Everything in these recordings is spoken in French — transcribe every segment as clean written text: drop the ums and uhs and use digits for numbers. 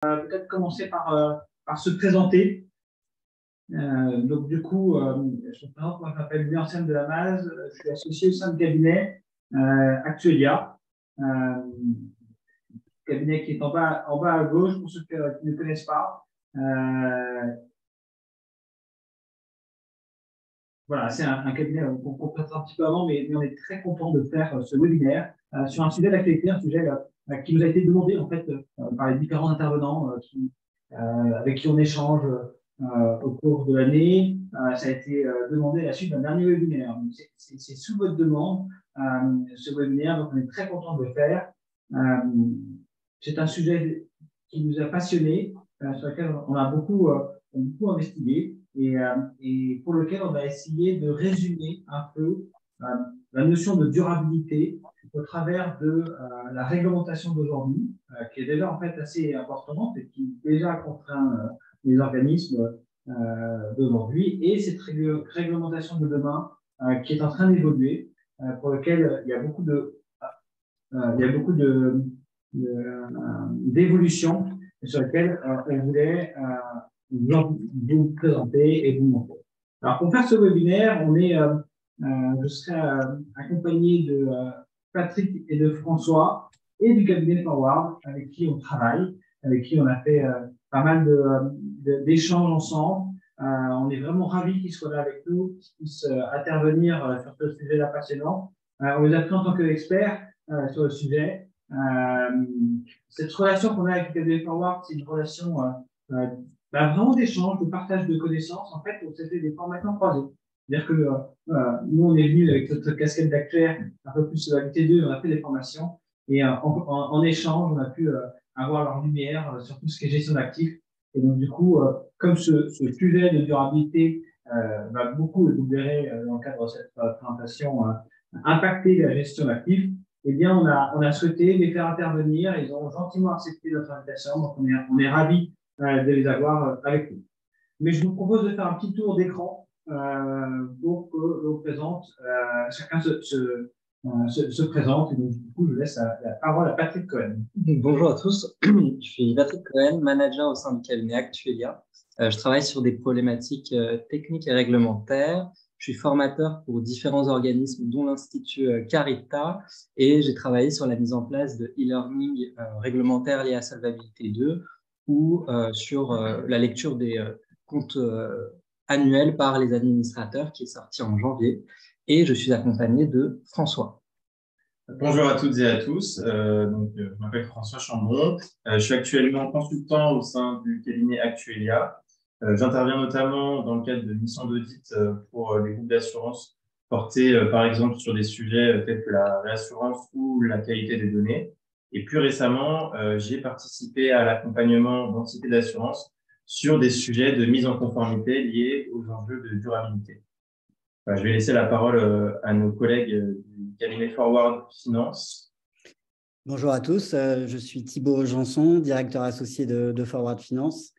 Peut-être commencer par se présenter. Donc, du coup, je me présente, moi, je m'appelle Julien Sem de la Maz, je suis associé au sein du cabinet Actuelia, cabinet qui est en bas à gauche, pour ceux qui ne connaissent pas. Voilà, c'est un cabinet qu'on présente un petit peu avant, mais on est très content de faire ce webinaire sur un sujet d'actualité, un sujet qui nous a été demandé en fait par les différents intervenants avec qui on échange au cours de l'année. Ça a été demandé à la suite d'un dernier webinaire. C'est sous votre demande ce webinaire, donc on est très content de le faire. C'est un sujet qui nous a passionnés, sur lequel on a beaucoup investigué et pour lequel on va essayer de résumer un peu la notion de durabilité au travers de la réglementation d'aujourd'hui, qui est déjà en fait assez importante et qui déjà contraint les organismes d'aujourd'hui, et cette réglementation de demain qui est en train d'évoluer, pour lequel il y a beaucoup d'évolutions sur lesquelles on voulait vous présenter et vous montrer. Alors, pour faire ce webinaire, je serai accompagné de Patrick et de François et du cabinet Forward avec qui on travaille, avec qui on a fait pas mal d'échanges ensemble. On est vraiment ravis qu'ils soient là avec nous, qu'ils puissent intervenir sur ce sujet-là passionnant. On les a pris en tant qu'experts sur le sujet. Cette relation qu'on a avec le cabinet Forward, c'est une relation vraiment d'échange, de partage de connaissances. En fait, on s'est fait des formations croisées. C'est-à-dire que nous, on est venus avec notre casquette d'actuaire, un peu plus avec T2, on a fait des formations. Et en échange, on a pu avoir leur lumière sur tout ce qui est gestion d'actifs. Et donc, du coup, comme ce sujet de durabilité va beaucoup, vous verrez dans le cadre de cette présentation, impacter la gestion d'actifs, eh bien, on a souhaité les faire intervenir. Ils ont gentiment accepté notre invitation. Donc, on est ravis de les avoir avec nous. Mais je vous propose de faire un petit tour d'écran pour que l'on présente, chacun se présente. Et donc, du coup, je laisse la parole à Patrick Cohen. Bonjour à tous, je suis Patrick Cohen, manager au sein du cabinet Actuelia. Je travaille sur des problématiques techniques et réglementaires. Je suis formateur pour différents organismes, dont l'Institut Carita, et j'ai travaillé sur la mise en place de e-learning réglementaire lié à Solvabilité 2 ou sur la lecture des comptes annuels par les administrateurs qui est sorti en janvier. Et je suis accompagné de François. Bonjour à toutes et à tous. Je m'appelle François Chambon. Je suis actuellement consultant au sein du cabinet Actuelia. J'interviens notamment dans le cadre de missions d'audit pour les groupes d'assurance portés par exemple sur des sujets tels que la réassurance ou la qualité des données. Et plus récemment, j'ai participé à l'accompagnement d'entités d'assurance sur des sujets de mise en conformité liés aux enjeux de durabilité. Je vais laisser la parole à nos collègues du cabinet Forward Finance. Bonjour à tous, je suis Thibaut Janson, directeur associé de Forward Finance.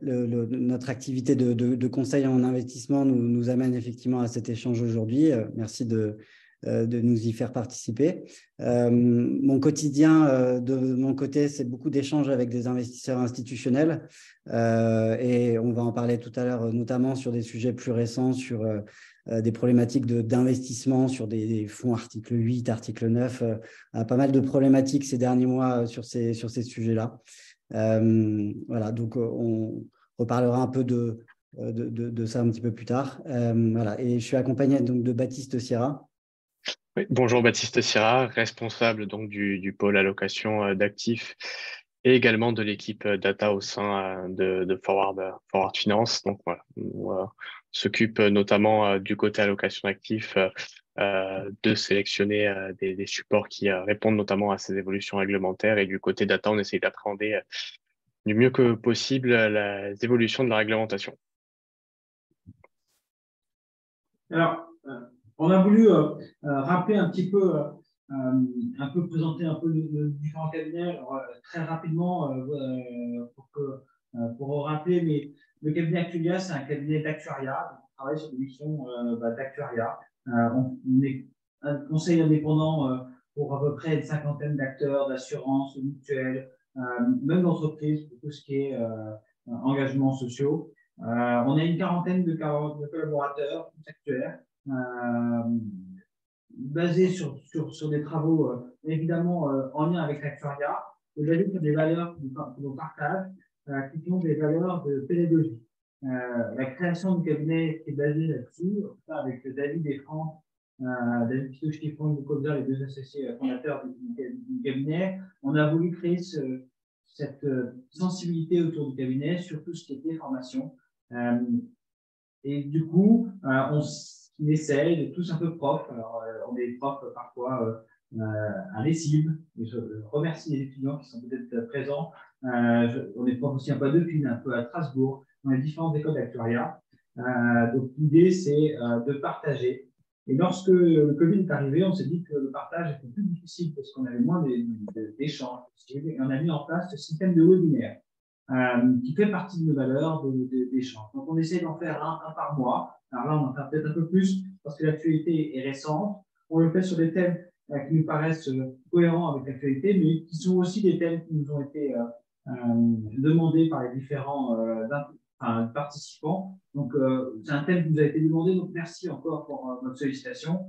Notre activité de conseil en investissement nous amène effectivement à cet échange aujourd'hui. Merci de nous y faire participer. Mon quotidien, de mon côté, c'est beaucoup d'échanges avec des investisseurs institutionnels et on va en parler tout à l'heure, notamment sur des sujets plus récents, sur des problématiques d'investissement, sur des fonds article 8, article 9, pas mal de problématiques ces derniers mois sur ces sujets-là. Voilà, donc on reparlera un peu de ça un petit peu plus tard. Voilà, et je suis accompagné donc de Baptiste Sierra. Oui, bonjour, Baptiste Sierra, responsable donc du pôle allocation d'actifs et également de l'équipe data au sein de Forward Finance. Donc voilà, on s'occupe notamment du côté allocation d'actifs de sélectionner des supports qui répondent notamment à ces évolutions réglementaires, et du côté data, on essaie d'appréhender du mieux que possible les évolutions de la réglementation. Alors, on a voulu rappeler un petit peu, présenter un peu nos différents cabinets. Alors, très rapidement, pour rappeler, mais le cabinet Actuelia, c'est un cabinet d'actuariat. On travaille sur des missions d'actuariat. On est un conseil indépendant pour à peu près une cinquantaine d'acteurs, d'assurances, mutuelles, même d'entreprises, pour tout ce qui est engagements sociaux. On a une quarantaine de collaborateurs contractuels basés sur des travaux évidemment en lien avec l'actuariat, basés sur des valeurs que l'on partage, qui sont des valeurs de pédagogie. La création du cabinet est basée là-dessus, avec David et Franck, David Pitouche et Franck Boukovza, les deux associés fondateurs du cabinet. On a voulu créer cette sensibilité autour du cabinet sur tout ce qui était formation. Et du coup, on essaye de tous un peu profs. Alors, on est profs parfois à l'ESIB. Je remercie les étudiants qui sont peut-être présents. On est profs aussi un peu à Dauphine, un peu à Strasbourg, dans les différentes écoles d'actuariat. Donc, l'idée, c'est de partager. Et lorsque le Covid est arrivé, on s'est dit que le partage était plus difficile parce qu'on avait moins d'échanges. On a mis en place ce système de webinaire qui fait partie de nos valeurs d'échange. Donc, on essaie d'en faire un par mois. Alors là, on en fait peut-être un peu plus parce que l'actualité est récente. On le fait sur des thèmes qui nous paraissent cohérents avec l'actualité, mais qui sont aussi des thèmes qui nous ont été demandés par les différents participants. Donc, c'est un thème qui nous a été demandé, donc merci encore pour votre sollicitation.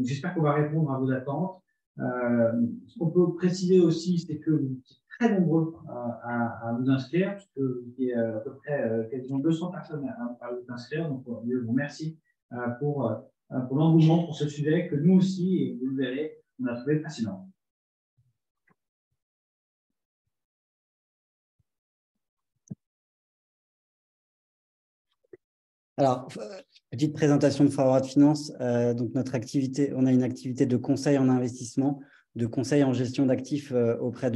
J'espère qu'on va répondre à vos attentes. Ce qu'on peut préciser aussi, c'est que vous êtes très nombreux à vous inscrire, puisqu'il y a à peu près quasiment 200 personnes à vous inscrire. Donc, je vous remercie pour l'engouement pour ce sujet que nous aussi, et vous le verrez, on a trouvé fascinant. Alors, petite présentation de Forward Finance. Donc, notre activité, on a une activité de conseil en investissement, de conseil en gestion d'actifs auprès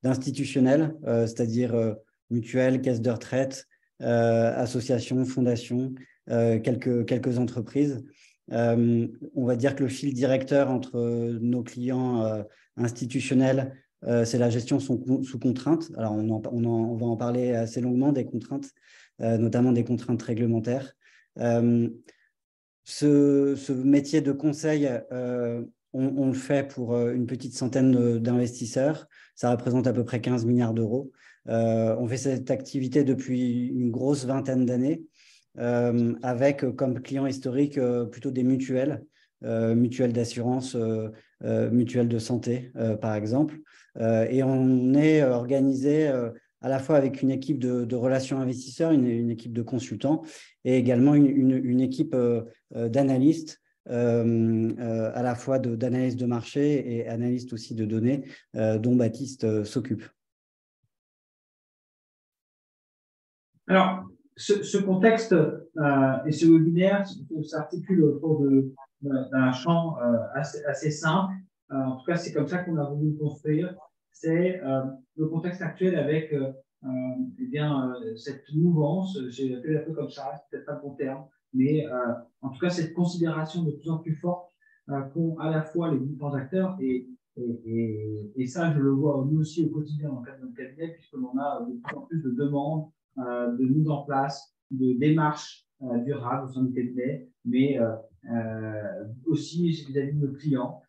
d'institutionnels, c'est-à-dire mutuelles, caisses de retraite, associations, fondations, quelques entreprises. On va dire que le fil directeur entre nos clients institutionnels, c'est la gestion sous contrainte. Alors, on va en parler assez longuement des contraintes, notamment des contraintes réglementaires. Ce métier de conseil, on le fait pour une petite centaine d'investisseurs. Ça représente à peu près 15 milliards d'euros. On fait cette activité depuis une grosse vingtaine d'années, avec comme client historique plutôt des mutuelles, mutuelles d'assurance, mutuelles de santé, par exemple. Et on est organisé à la fois avec une équipe de relations investisseurs, une équipe de consultants et également une équipe d'analystes, à la fois d'analyse de marché et analystes aussi de données, dont Baptiste s'occupe. Alors, ce contexte et ce webinaire s'articule autour d'un champ assez simple. En tout cas, c'est comme ça qu'on a voulu le construire. C'est le contexte actuel avec cette mouvance, j'ai appelé un peu comme ça, c'est peut-être pas le bon terme, mais en tout cas, cette considération de plus en plus forte qu'ont à la fois les différents acteurs et ça, je le vois nous aussi au quotidien dans le cadre de notre cabinet, puisque l'on a de plus en plus de demandes de mise en place de démarches durables au sein du cabinet, mais aussi vis-à-vis de nos clients.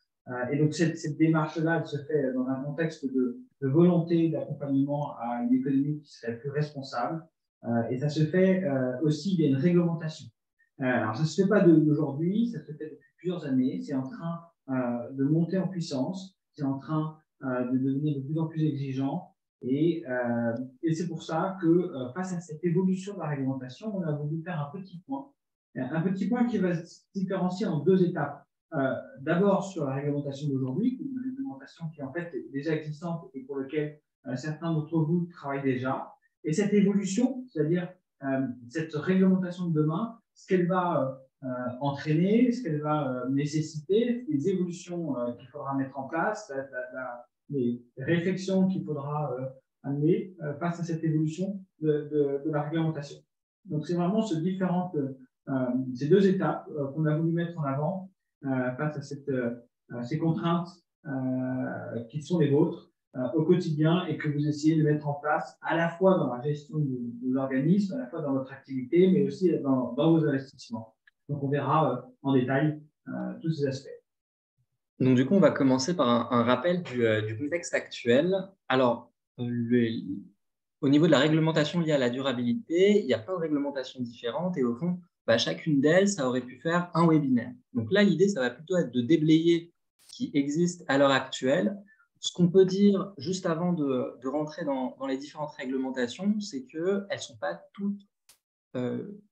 Et donc, cette démarche-là, elle se fait dans un contexte de volonté d'accompagnement à une économie qui serait plus responsable. Et ça se fait aussi via une réglementation. Alors, ça ne se fait pas d'aujourd'hui, ça se fait depuis plusieurs années. C'est en train de monter en puissance, c'est en train de devenir de plus en plus exigeant. Et c'est pour ça que face à cette évolution de la réglementation, on a voulu faire un petit point qui va se différencier en deux étapes. D'abord sur la réglementation d'aujourd'hui, une réglementation qui en fait est déjà existante et pour laquelle certains d'entre vous travaillent déjà. Et cette évolution, c'est-à-dire cette réglementation de demain, ce qu'elle va entraîner, ce qu'elle va nécessiter, les évolutions qu'il faudra mettre en place, les réflexions qu'il faudra amener face à cette évolution de la réglementation. Donc, c'est vraiment ces deux étapes qu'on a voulu mettre en avant face à ces contraintes qui sont les vôtres au quotidien et que vous essayez de mettre en place à la fois dans la gestion de l'organisme, à la fois dans votre activité, mais aussi dans vos investissements. Donc, on verra en détail tous ces aspects. Donc, du coup, on va commencer par un rappel du contexte actuel. Alors, au niveau de la réglementation liée à la durabilité, il y a plein de réglementations différentes et au fond, chacune d'elles, ça aurait pu faire un webinaire. Donc là, l'idée, ça va plutôt être de déblayer ce qui existe à l'heure actuelle. Ce qu'on peut dire juste avant de rentrer dans les différentes réglementations, c'est qu'elles ne sont pas toutes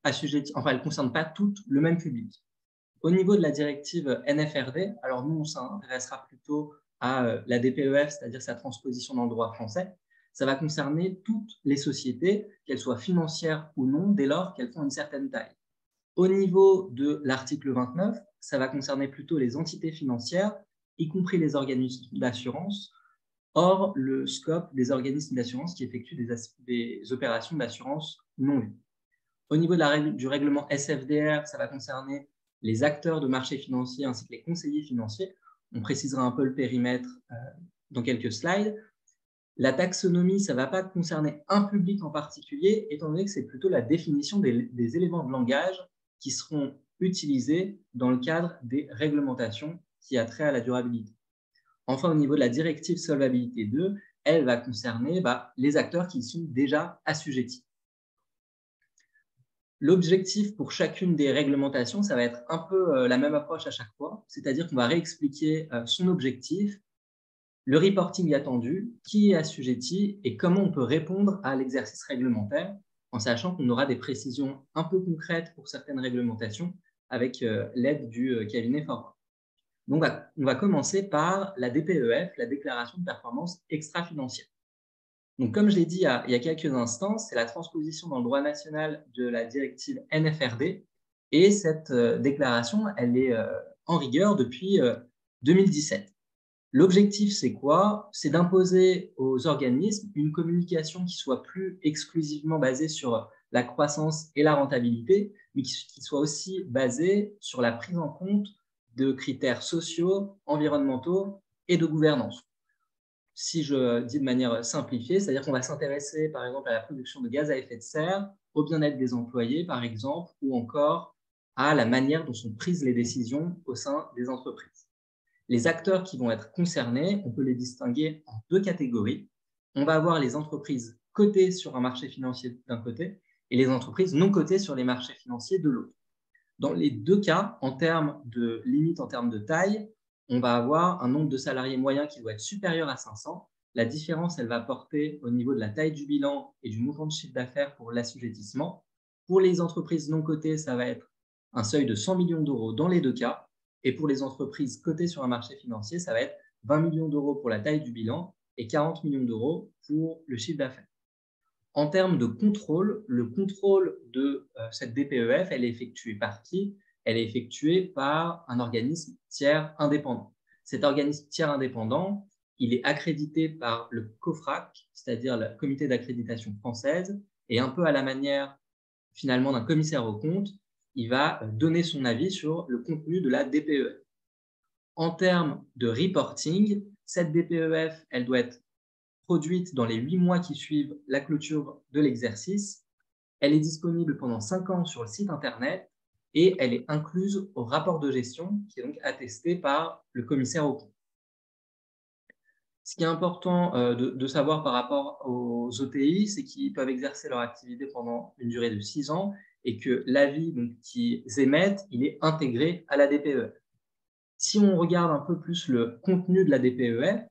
assujetties, enfin, elles ne concernent pas toutes le même public. Au niveau de la directive NFRD, alors nous, on s'intéressera plutôt à la DPEF, c'est-à-dire sa transposition dans le droit français. Ça va concerner toutes les sociétés, qu'elles soient financières ou non, dès lors qu'elles font une certaine taille. Au niveau de l'article 29, ça va concerner plutôt les entités financières, y compris les organismes d'assurance, hors le scope des organismes d'assurance qui effectuent des opérations d'assurance non vues. Au niveau du règlement SFDR, ça va concerner les acteurs de marché financier ainsi que les conseillers financiers. On précisera un peu le périmètre dans quelques slides. La taxonomie, ça ne va pas concerner un public en particulier, étant donné que c'est plutôt la définition des éléments de langage qui seront utilisés dans le cadre des réglementations qui a trait à la durabilité. Enfin, au niveau de la directive Solvabilité 2, elle va concerner les acteurs qui y sont déjà assujettis. L'objectif pour chacune des réglementations, ça va être un peu la même approche à chaque fois, c'est-à-dire qu'on va réexpliquer son objectif, le reporting attendu, qui est assujetti et comment on peut répondre à l'exercice réglementaire, en sachant qu'on aura des précisions un peu concrètes pour certaines réglementations avec l'aide du cabinet Forward. Donc, on va commencer par la DPEF, la déclaration de performance extra-financière. Donc, comme je l'ai dit il y a quelques instants, c'est la transposition dans le droit national de la directive NFRD. Et cette déclaration, elle est en rigueur depuis 2017. L'objectif, c'est quoi? C'est d'imposer aux organismes une communication qui soit plus exclusivement basée sur la croissance et la rentabilité, mais qui soit aussi basée sur la prise en compte de critères sociaux, environnementaux et de gouvernance. Si je dis de manière simplifiée, c'est-à-dire qu'on va s'intéresser par exemple à la production de gaz à effet de serre, au bien-être des employés par exemple, ou encore à la manière dont sont prises les décisions au sein des entreprises. Les acteurs qui vont être concernés, on peut les distinguer en deux catégories. On va avoir les entreprises cotées sur un marché financier d'un côté et les entreprises non cotées sur les marchés financiers de l'autre. Dans les deux cas, en termes de limite, en termes de taille, on va avoir un nombre de salariés moyen qui doit être supérieur à 500. La différence, elle va porter au niveau de la taille du bilan et du montant de chiffre d'affaires pour l'assujettissement. Pour les entreprises non cotées, ça va être un seuil de 100 millions d'euros dans les deux cas. Et pour les entreprises cotées sur un marché financier, ça va être 20 millions d'euros pour la taille du bilan et 40 millions d'euros pour le chiffre d'affaires. En termes de contrôle, le contrôle de cette DPEF, elle est effectuée par qui? Elle est effectuée par un organisme tiers indépendant. Cet organisme tiers indépendant, il est accrédité par le COFRAC, c'est-à-dire le comité d'accréditation française, et un peu à la manière finalement d'un commissaire aux comptes, il va donner son avis sur le contenu de la DPEF. En termes de reporting, cette DPEF, elle doit être produite dans les 8 mois qui suivent la clôture de l'exercice. Elle est disponible pendant 5 ans sur le site Internet et elle est incluse au rapport de gestion qui est donc attesté par le commissaire aux comptes. Ce qui est important de savoir par rapport aux OTI, c'est qu'ils peuvent exercer leur activité pendant une durée de 6 ans et que l'avis qu'ils émettent, il est intégré à la DPEF. Si on regarde un peu plus le contenu de la DPEF,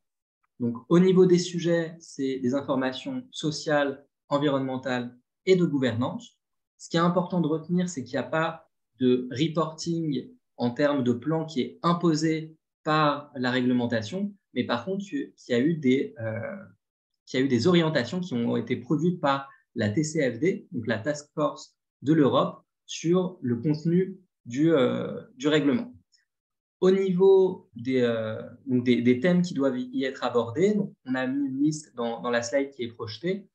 donc au niveau des sujets, c'est des informations sociales, environnementales et de gouvernance. Ce qui est important de retenir, c'est qu'il n'y a pas de reporting en termes de plan qui est imposé par la réglementation, mais par contre, il y a eu des orientations qui ont été produites par la TCFD, donc la Task Force de l'Europe, sur le contenu du règlement. Au niveau des thèmes qui doivent y être abordés, donc on a mis une liste dans la slide qui est projetée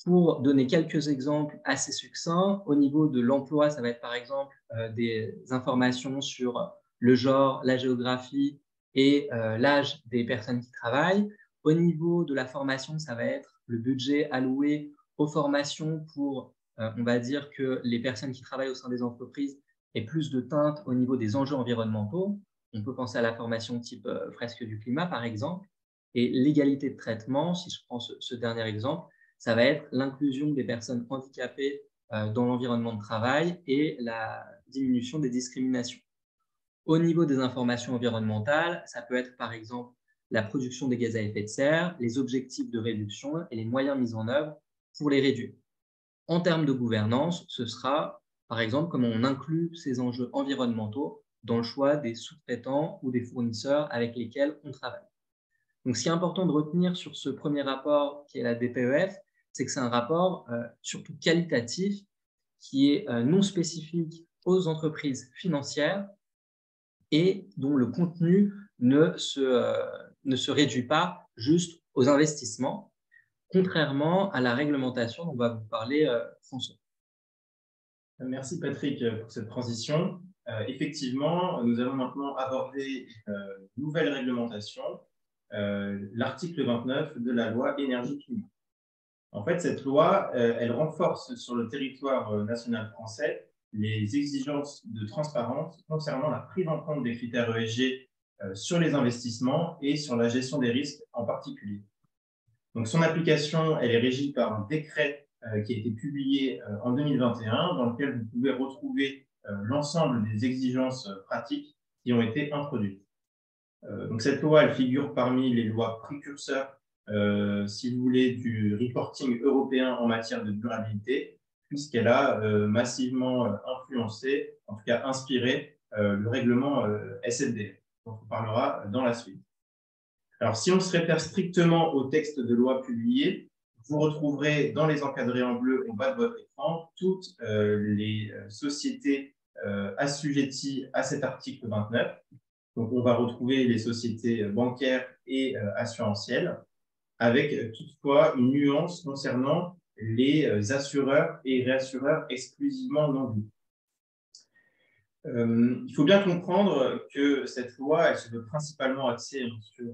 pour donner quelques exemples assez succincts. Au niveau de l'emploi, ça va être par exemple des informations sur le genre, la géographie et l'âge des personnes qui travaillent. Au niveau de la formation, ça va être le budget alloué aux formations pour, on va dire, que les personnes qui travaillent au sein des entreprises aient plus de teinte au niveau des enjeux environnementaux. On peut penser à la formation type fresque du climat, par exemple. Et l'égalité de traitement, si je prends ce dernier exemple, ça va être l'inclusion des personnes handicapées dans l'environnement de travail et la diminution des discriminations. Au niveau des informations environnementales, ça peut être par exemple la production des gaz à effet de serre, les objectifs de réduction et les moyens mis en œuvre pour les réduire. En termes de gouvernance, ce sera par exemple comment on inclut ces enjeux environnementaux dans le choix des sous-traitants ou des fournisseurs avec lesquels on travaille. Donc, ce qui est important de retenir sur ce premier rapport qui est la DPEF, c'est que c'est un rapport surtout qualitatif qui est non spécifique aux entreprises financières et dont le contenu ne se réduit pas juste aux investissements, contrairement à la réglementation dont va vous parler François. Merci Patrick pour cette transition. Effectivement, nous allons maintenant aborder une nouvelle réglementation, l'article 29 de la loi énergie-climat. En fait, cette loi, elle renforce sur le territoire national français les exigences de transparence concernant la prise en compte des critères ESG sur les investissements et sur la gestion des risques en particulier. Donc, son application, elle est régie par un décret qui a été publié en 2021, dans lequel vous pouvez retrouver l'ensemble des exigences pratiques qui ont été introduites. Donc, cette loi, elle figure parmi les lois précurseurs, si vous voulez, du reporting européen en matière de durabilité, puisqu'elle a massivement influencé, en tout cas inspiré, le règlement SFDR, dont on parlera dans la suite. Alors, si on se réfère strictement au texte de loi publié, vous retrouverez dans les encadrés en bleu au bas de votre écran toutes les sociétés assujetties à cet article 29. Donc, on va retrouver les sociétés bancaires et assurantielles, avec toutefois une nuance concernant les assureurs et réassureurs exclusivement non-vie. Il faut bien comprendre que cette loi, elle se veut principalement axée sur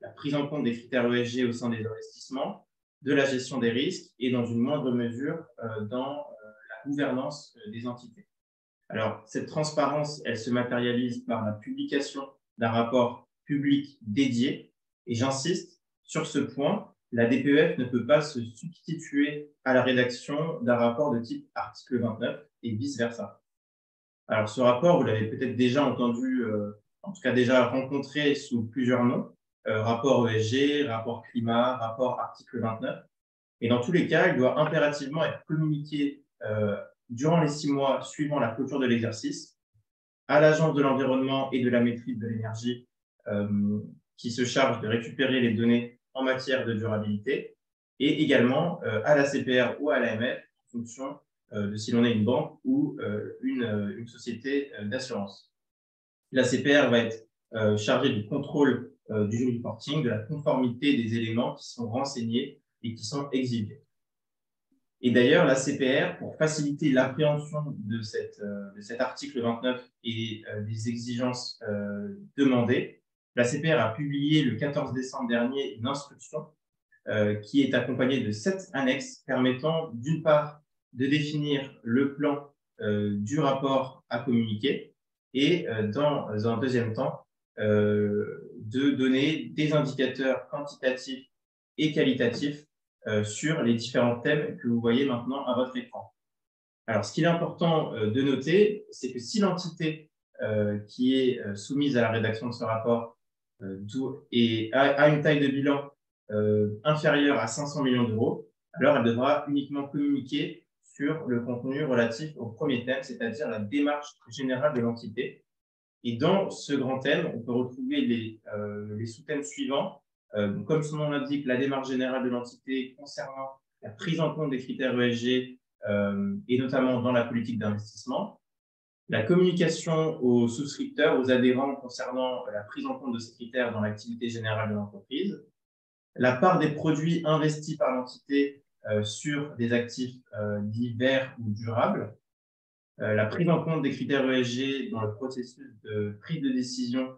la prise en compte des critères ESG au sein des investissements, de la gestion des risques et dans une moindre mesure dans la gouvernance des entités. Alors, cette transparence, elle se matérialise par la publication d'un rapport public dédié. Et j'insiste sur ce point, la DPEF ne peut pas se substituer à la rédaction d'un rapport de type article 29 et vice-versa. Alors, ce rapport, vous l'avez peut-être déjà entendu, en tout cas déjà rencontré sous plusieurs noms, rapport ESG, rapport climat, rapport article 29. Et dans tous les cas, il doit impérativement être communiqué durant les 6 mois suivant la clôture de l'exercice à l'Agence de l'environnement et de la maîtrise de l'énergie qui se charge de récupérer les données en matière de durabilité et également à la CPR ou à l'AMF en fonction de si l'on est une banque ou une société d'assurance. La CPR va être chargée du contrôle du reporting, de la conformité des éléments qui sont renseignés et qui sont exhibés. Et d'ailleurs, la CPR, pour faciliter l'appréhension de cet article 29 et des exigences demandées, la CPR a publié le 14 décembre dernier une instruction qui est accompagnée de 7 annexes permettant d'une part de définir le plan du rapport à communiquer et dans un deuxième temps de donner des indicateurs quantitatifs et qualitatifs sur les différents thèmes que vous voyez maintenant à votre écran. Alors, ce qu'il est important de noter, c'est que si l'entité qui est soumise à la rédaction de ce rapport a une taille de bilan inférieure à 500 millions d'euros, alors elle devra uniquement communiquer sur le contenu relatif au premier thème, c'est-à-dire la démarche générale de l'entité. Et dans ce grand thème, on peut retrouver les sous-thèmes suivants. Comme son nom l'indique, la démarche générale de l'entité concernant la prise en compte des critères ESG et notamment dans la politique d'investissement, la communication aux souscripteurs, aux adhérents concernant la prise en compte de ces critères dans l'activité générale de l'entreprise, la part des produits investis par l'entité sur des actifs dits verts ou durables, la prise en compte des critères ESG dans le processus de prise de décision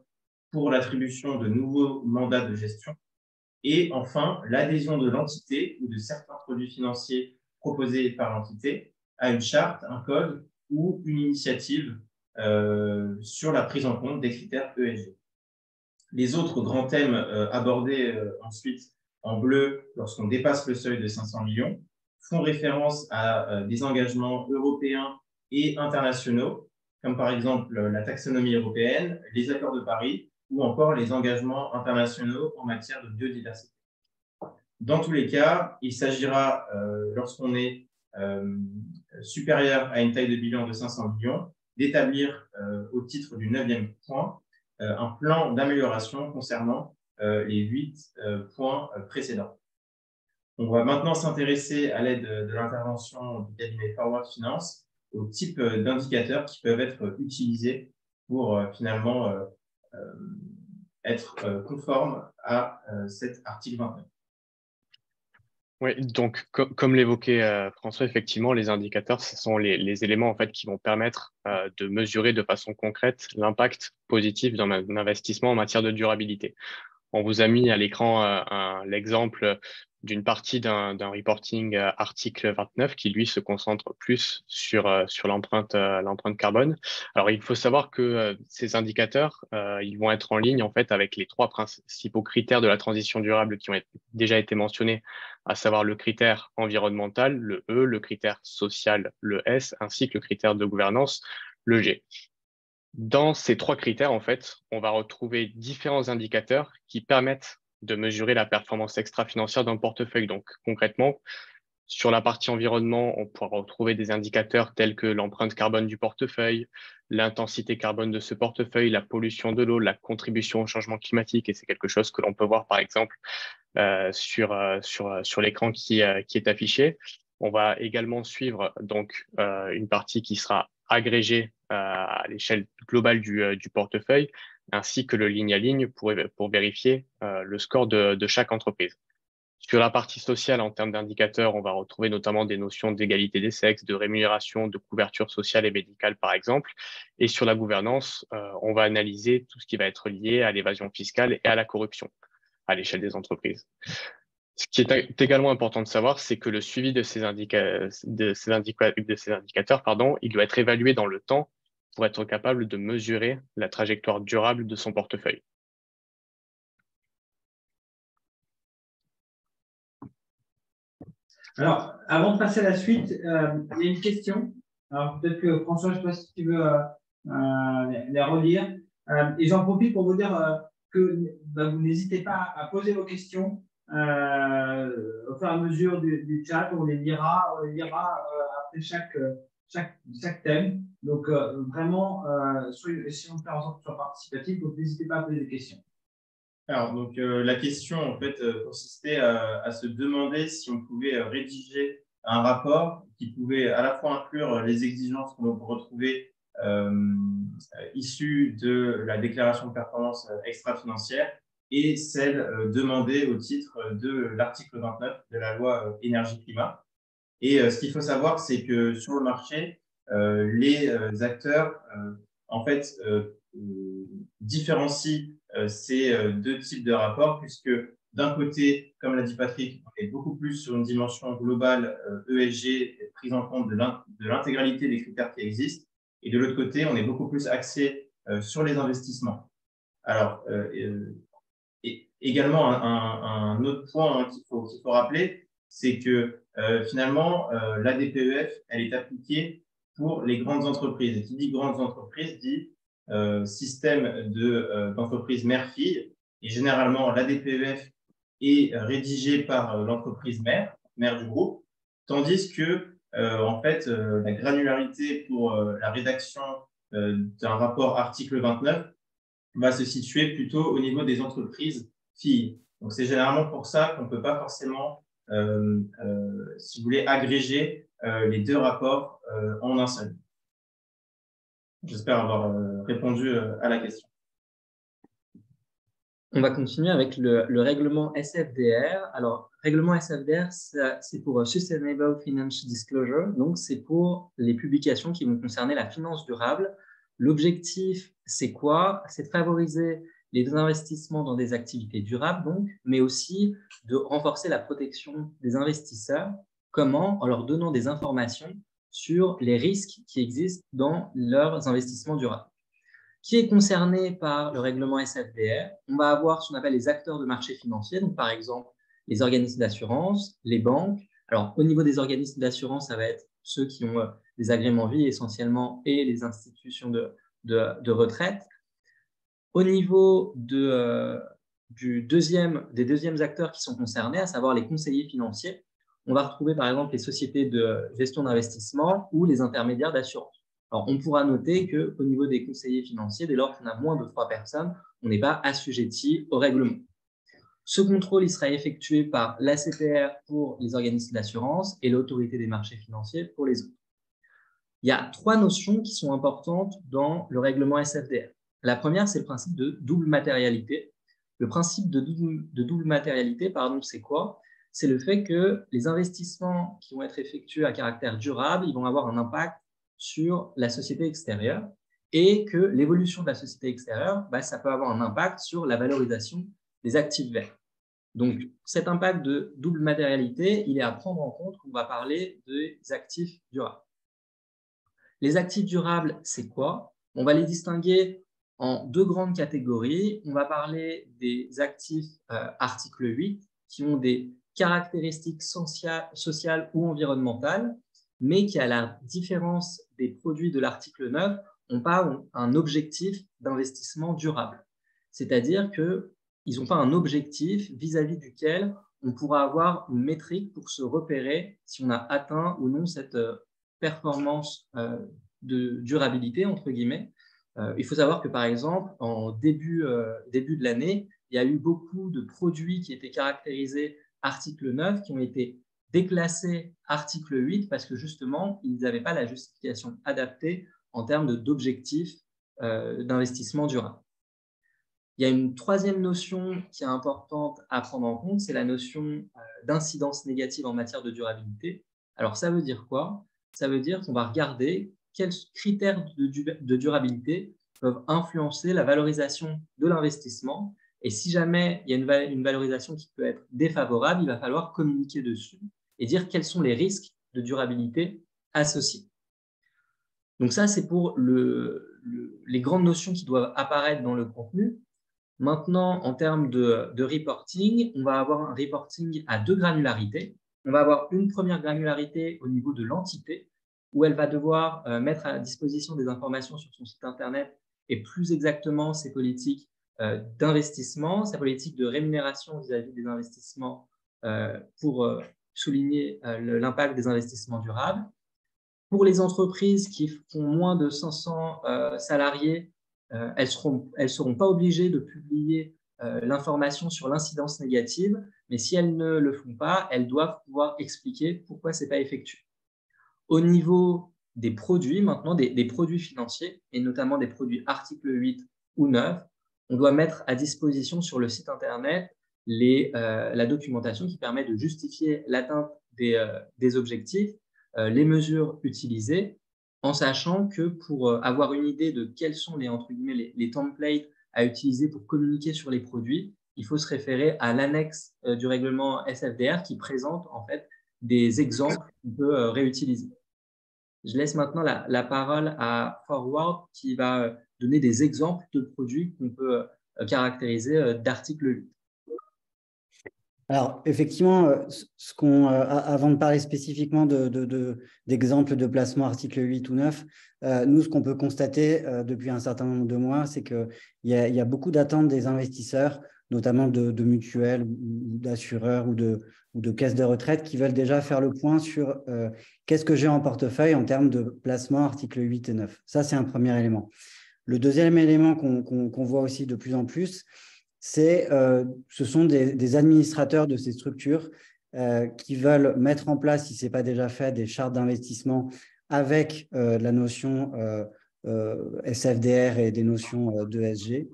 pour l'attribution de nouveaux mandats de gestion, et enfin, l'adhésion de l'entité ou de certains produits financiers proposés par l'entité à une charte, un code ou une initiative sur la prise en compte des critères ESG. Les autres grands thèmes abordés ensuite en bleu lorsqu'on dépasse le seuil de 500 millions font référence à des engagements européens et internationaux, comme par exemple la taxonomie européenne, les accords de Paris ou encore les engagements internationaux en matière de biodiversité. Dans tous les cas, il s'agira, lorsqu'on est supérieur à une taille de bilan de 500 millions, d'établir au titre du 9e point un plan d'amélioration concernant les 8 points précédents. On va maintenant s'intéresser à l'aide de l'intervention du cabinet Forward Finance au type d'indicateurs qui peuvent être utilisés pour finalement être conformes à cet article 29. Oui, donc comme l'évoquait François, effectivement, les indicateurs, ce sont les éléments en fait qui vont permettre de mesurer de façon concrète l'impact positif d'un investissement en matière de durabilité. On vous a mis à l'écran l'exemple d'une partie d'un reporting article 29 qui, lui, se concentre plus sur l'empreinte carbone. Alors, il faut savoir que ces indicateurs, ils vont être en ligne en fait avec les 3 principaux critères de la transition durable qui ont déjà été mentionnés, à savoir le critère environnemental, le E, le critère social, le S, ainsi que le critère de gouvernance, le G. Dans ces 3 critères, en fait, on va retrouver différents indicateurs qui permettent de mesurer la performance extra-financière d'un portefeuille. Donc, concrètement, sur la partie environnement, on pourra retrouver des indicateurs tels que l'empreinte carbone du portefeuille, l'intensité carbone de ce portefeuille, la pollution de l'eau, la contribution au changement climatique. Et c'est quelque chose que l'on peut voir, par exemple, sur l'écran qui est affiché. On va également suivre donc une partie qui sera agrégée à l'échelle globale du portefeuille, ainsi que le ligne à ligne pour vérifier le score de chaque entreprise. Sur la partie sociale, en termes d'indicateurs, on va retrouver notamment des notions d'égalité des sexes, de rémunération, de couverture sociale et médicale, par exemple. Et sur la gouvernance, on va analyser tout ce qui va être lié à l'évasion fiscale et à la corruption à l'échelle des entreprises. Ce qui est également important de savoir, c'est que le suivi de ces indicateurs, il doit être évalué dans le temps pour être capable de mesurer la trajectoire durable de son portefeuille. Alors, avant de passer à la suite, il y a une question. Alors, peut-être que François, je ne sais pas si tu veux les relire. Et j'en profite pour vous dire que vous n'hésitez pas à poser vos questions au fur et à mesure du chat. On les lira après chaque thème. Donc, vraiment, essayons de faire en sorte que ce soit participatif. Donc, n'hésitez pas à poser des questions. Alors, donc, la question, en fait, consistait à se demander si on pouvait rédiger un rapport qui pouvait à la fois inclure les exigences qu'on peut retrouver issues de la déclaration de performance extra-financière et celles demandées au titre de l'article 29 de la loi énergie-climat. Et ce qu'il faut savoir, c'est que sur le marché, les acteurs, en fait, différencient ces 2 types de rapports, puisque d'un côté, comme l'a dit Patrick, on est beaucoup plus sur une dimension globale ESG, prise en compte de l'intégralité des critères qui existent, et de l'autre côté, on est beaucoup plus axé sur les investissements. Alors, et également, un autre point qu'il faut rappeler, c'est que finalement, la DPEF, elle est appliquée pour les grandes entreprises. Et qui dit grandes entreprises dit système d'entreprise mère-fille. Et généralement, la DPEF est rédigée par l'entreprise mère du groupe, tandis que en fait, la granularité pour la rédaction d'un rapport article 29 va se situer plutôt au niveau des entreprises filles. Donc, c'est généralement pour ça qu'on ne peut pas forcément, si vous voulez, agréger les 2 rapports en un seul. J'espère avoir répondu à la question. On va continuer avec le règlement SFDR. Alors, règlement SFDR, c'est pour Sustainable Financial Disclosure. Donc, c'est pour les publications qui vont concerner la finance durable. L'objectif, c'est quoi? C'est de favoriser les investissements dans des activités durables, donc, mais aussi de renforcer la protection des investisseurs. Comment? En leur donnant des informations sur les risques qui existent dans leurs investissements durables. qui est concerné par le règlement SFDR. On va avoir ce qu'on appelle les acteurs de marché financier, donc par exemple les organismes d'assurance, les banques. Alors, au niveau des organismes d'assurance, ça va être ceux qui ont des agréments vie essentiellement et les institutions de retraite. Au niveau des deuxièmes acteurs qui sont concernés, à savoir les conseillers financiers, on va retrouver par exemple les sociétés de gestion d'investissement ou les intermédiaires d'assurance. Alors, on pourra noter qu'au niveau des conseillers financiers, dès lors qu'on a moins de 3 personnes, on n'est pas assujetti au règlement. Ce contrôle il sera effectué par l'ACPR pour les organismes d'assurance et l'autorité des marchés financiers pour les autres. Il y a 3 notions qui sont importantes dans le règlement SFDR. La première, c'est le principe de double matérialité. Le principe de double matérialité, c'est quoi? C'est le fait que les investissements qui vont être effectués à caractère durable, ils vont avoir un impact sur la société extérieure et que l'évolution de la société extérieure, ça peut avoir un impact sur la valorisation des actifs verts. Donc, cet impact de double matérialité, il est à prendre en compte quand on va parler des actifs durables. Les actifs durables, c'est quoi? On va les distinguer en 2 grandes catégories. On va parler des actifs article 8 qui ont des caractéristiques sociales ou environnementales, mais qui, à la différence des produits de l'article 9, n'ont pas un objectif d'investissement durable. C'est-à-dire qu'ils n'ont pas un objectif vis-à-vis duquel on pourra avoir une métrique pour se repérer si on a atteint ou non cette performance de durabilité, entre guillemets. Il faut savoir que, par exemple, en début de l'année, il y a eu beaucoup de produits qui étaient caractérisés article 9 qui ont été déclassés article 8 parce que, justement, ils n'avaient pas la justification adaptée en termes d'objectifs d'investissement durable. Il y a une 3e notion qui est importante à prendre en compte, c'est la notion d'incidence négative en matière de durabilité. Alors, ça veut dire quoi? Ça veut dire qu'on va regarder quels critères de durabilité peuvent influencer la valorisation de l'investissement. Et si jamais il y a une valorisation qui peut être défavorable, il va falloir communiquer dessus et dire quels sont les risques de durabilité associés. Donc ça, c'est pour les grandes notions qui doivent apparaître dans le contenu. Maintenant, en termes de reporting, on va avoir un reporting à 2 granularités. On va avoir une première granularité au niveau de l'entité, où elle va devoir mettre à disposition des informations sur son site Internet et plus exactement ses politiques d'investissement, sa politique de rémunération vis-à-vis des investissements pour souligner l'impact des investissements durables. Pour les entreprises qui font moins de 500 salariés, elles ne seront pas obligées de publier l'information sur l'incidence négative, mais si elles ne le font pas, elles doivent pouvoir expliquer pourquoi ce n'est pas effectué. Au niveau des produits, maintenant, des produits financiers, et notamment des produits article 8 ou 9, on doit mettre à disposition sur le site Internet la documentation qui permet de justifier l'atteinte des objectifs, les mesures utilisées, en sachant que pour avoir une idée de quels sont entre guillemets, les templates à utiliser pour communiquer sur les produits, il faut se référer à l'annexe du règlement SFDR qui présente en fait des exemples qu'on peut réutiliser. Je laisse maintenant la parole à Forward qui va donner des exemples de produits qu'on peut caractériser d'article 8. Alors, effectivement, avant de parler spécifiquement d'exemples de placement article 8 ou 9, nous, ce qu'on peut constater depuis un certain nombre de mois, c'est qu'il y a beaucoup d'attentes des investisseurs, notamment de mutuelles ou d'assureurs ou de caisses de retraite qui veulent déjà faire le point sur qu'est-ce que j'ai en portefeuille en termes de placement article 8 et 9. Ça, c'est un premier élément. Le deuxième élément qu'on voit aussi de plus en plus, ce sont des administrateurs de ces structures qui veulent mettre en place, si ce n'est pas déjà fait, des chartes d'investissement avec la notion SFDR et des notions d'ESG,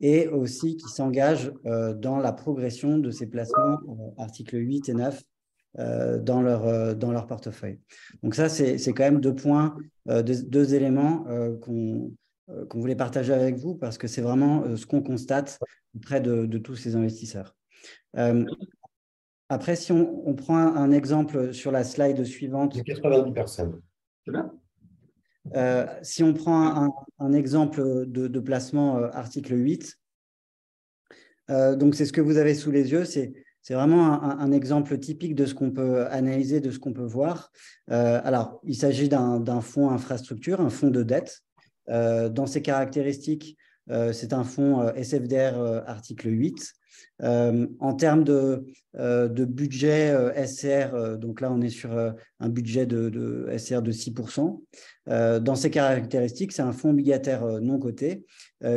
et aussi qui s'engagent dans la progression de ces placements articles 8 et 9 dans leur portefeuille. Donc ça, c'est quand même 2 points, 2 éléments qu'on voulait partager avec vous parce que c'est vraiment ce qu'on constate auprès de tous ces investisseurs. Après, si on prend un exemple sur la slide suivante. 90 personnes. C'est bien. Si on prend un exemple de placement article 8, donc c'est ce que vous avez sous les yeux, c'est vraiment un exemple typique de ce qu'on peut analyser, de ce qu'on peut voir. Alors, il s'agit d'un fonds infrastructure, un fonds de dette. Dans ses caractéristiques, c'est un fonds SFDR article 8. En termes de budget SCR, donc là, on est sur un budget de SCR de 6%. Dans ses caractéristiques, c'est un fonds obligataire non coté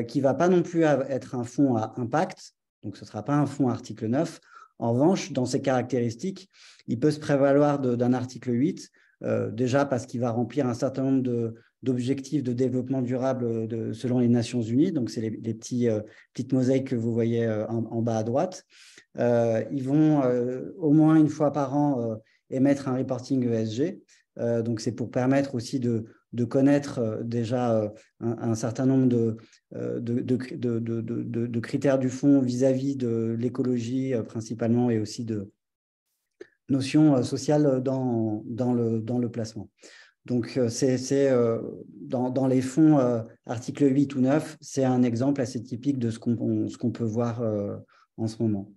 qui ne va pas non plus être un fonds à impact, donc ce ne sera pas un fonds article 9. En revanche, dans ses caractéristiques, il peut se prévaloir d'un article 8, déjà parce qu'il va remplir un certain nombre d'objectifs de développement durable selon les Nations Unies. Donc, c'est les petites mosaïques que vous voyez en bas à droite. Ils vont au moins une fois par an émettre un reporting ESG. Donc, c'est pour permettre aussi de connaître déjà un certain nombre de critères du fonds vis-à-vis de l'écologie principalement et aussi de notions sociales dans le placement. Donc, dans les fonds articles 8 ou 9, c'est un exemple assez typique de ce qu'on peut voir en ce moment.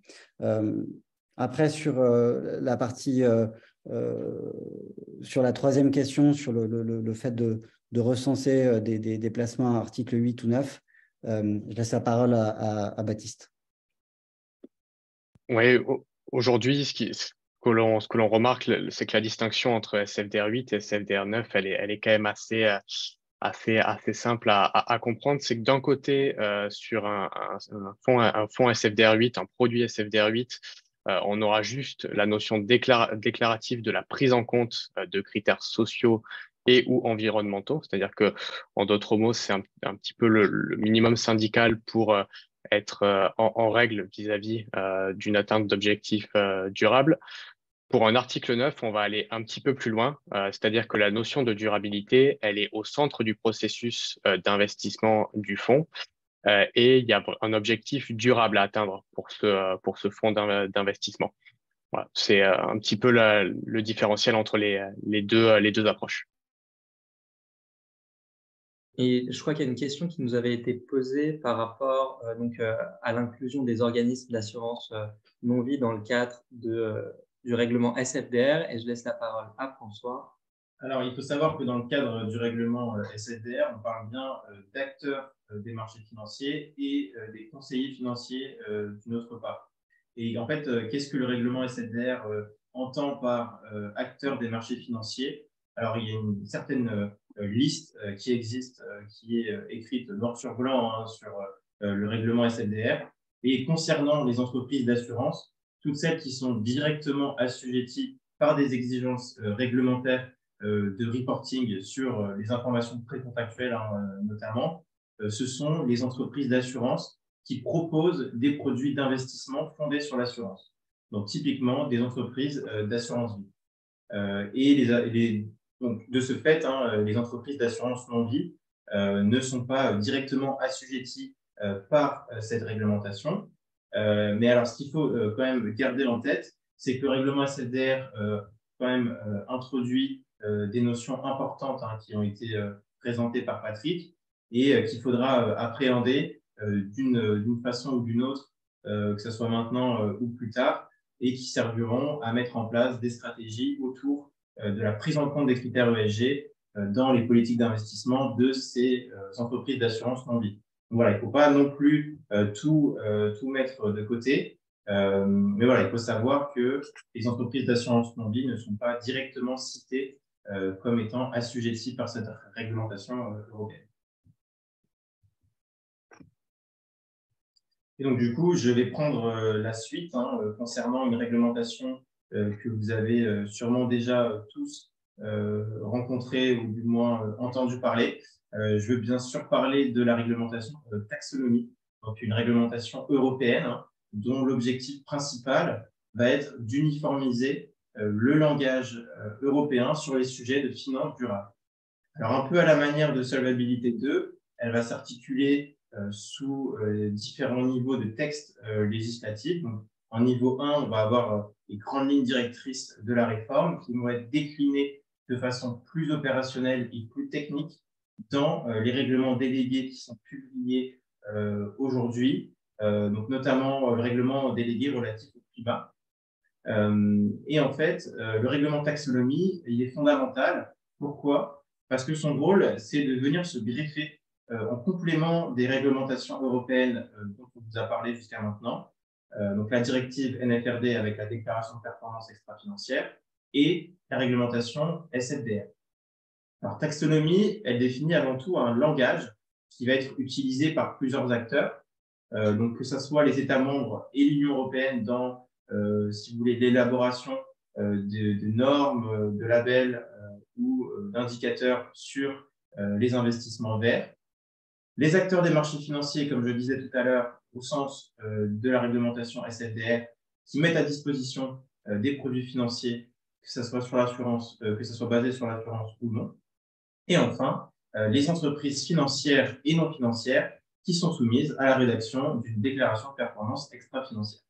Après, sur la partie, sur la troisième question, sur le fait de recenser des placements à article 8 ou 9, je laisse la parole à Baptiste. Oui, aujourd'hui, ce que l'on remarque, c'est que la distinction entre SFDR 8 et SFDR 9, elle est quand même assez simple à comprendre. C'est que d'un côté, sur un fonds SFDR 8, un produit SFDR 8, on aura juste la notion déclarative de la prise en compte de critères sociaux et ou environnementaux. C'est-à-dire que, en d'autres mots, c'est un petit peu le minimum syndical pour être en règle vis-à-vis d'une atteinte d'objectifs durables. Pour un article 9, on va aller un petit peu plus loin, c'est-à-dire que la notion de durabilité, elle est au centre du processus d'investissement du fonds et il y a un objectif durable à atteindre pour ce fonds d'investissement. Voilà, c'est un petit peu le différentiel entre les deux approches. Et je crois qu'il y a une question qui nous avait été posée par rapport à l'inclusion des organismes d'assurance non-vie dans le cadre du règlement SFDR. Et je laisse la parole à François. Alors, il faut savoir que dans le cadre du règlement SFDR, on parle bien d'acteurs des marchés financiers et des conseillers financiers d'une autre part. Et en fait, qu'est-ce que le règlement SFDR entend par acteurs des marchés financiers? Alors, il y a une certaine liste qui existe, qui est écrite noir sur blanc sur le règlement SFDR. Et concernant les entreprises d'assurance, toutes celles qui sont directement assujetties par des exigences réglementaires de reporting sur les informations précontractuelles notamment, ce sont les entreprises d'assurance qui proposent des produits d'investissement fondés sur l'assurance. Donc, typiquement, des entreprises d'assurance vie. Donc, de ce fait, les entreprises d'assurance non-vie ne sont pas directement assujetties par cette réglementation. Mais alors, ce qu'il faut quand même garder en tête, c'est que le règlement SFDR quand même introduit des notions importantes qui ont été présentées par Patrick et qu'il faudra appréhender d'une façon ou d'une autre, que ce soit maintenant ou plus tard, et qui serviront à mettre en place des stratégies autour de la prise en compte des critères ESG dans les politiques d'investissement de ces entreprises d'assurance non-vie. Voilà, il ne faut pas non plus tout mettre de côté, mais voilà, il faut savoir que les entreprises d'assurance non-vie ne sont pas directement citées comme étant assujetties par cette réglementation européenne. Et donc, du coup, je vais prendre la suite concernant une réglementation que vous avez sûrement déjà tous rencontrée ou du moins entendu parler. Je veux bien sûr parler de la réglementation taxonomie, donc une réglementation européenne dont l'objectif principal va être d'uniformiser le langage européen sur les sujets de finance durable. Alors, un peu à la manière de Solvabilité 2, elle va s'articuler sous différents niveaux de textes législatifs. Donc, en niveau 1, on va avoir les grandes lignes directrices de la réforme qui vont être déclinées de façon plus opérationnelle et plus technique dans les règlements délégués qui sont publiés aujourd'hui, donc notamment le règlement délégué relatif au climat. Et en fait, le règlement taxonomie, il est fondamental. Pourquoi? Parce que son rôle, c'est de venir se greffer en complément des réglementations européennes dont on vous a parlé jusqu'à maintenant, donc la directive NFRD avec la déclaration de performance extra-financière et la réglementation SFDR. Alors, taxonomie, elle définit avant tout un langage qui va être utilisé par plusieurs acteurs, donc que ce soit les États membres et l'Union européenne dans, si vous voulez, l'élaboration de normes, de labels ou d'indicateurs sur les investissements verts. Les acteurs des marchés financiers, comme je disais tout à l'heure, au sens de la réglementation SFDR, qui mettent à disposition des produits financiers, que ce soit sur l'assurance, que ce soit basé sur l'assurance ou non. Et enfin, les entreprises financières et non financières qui sont soumises à la rédaction d'une déclaration de performance extra-financière.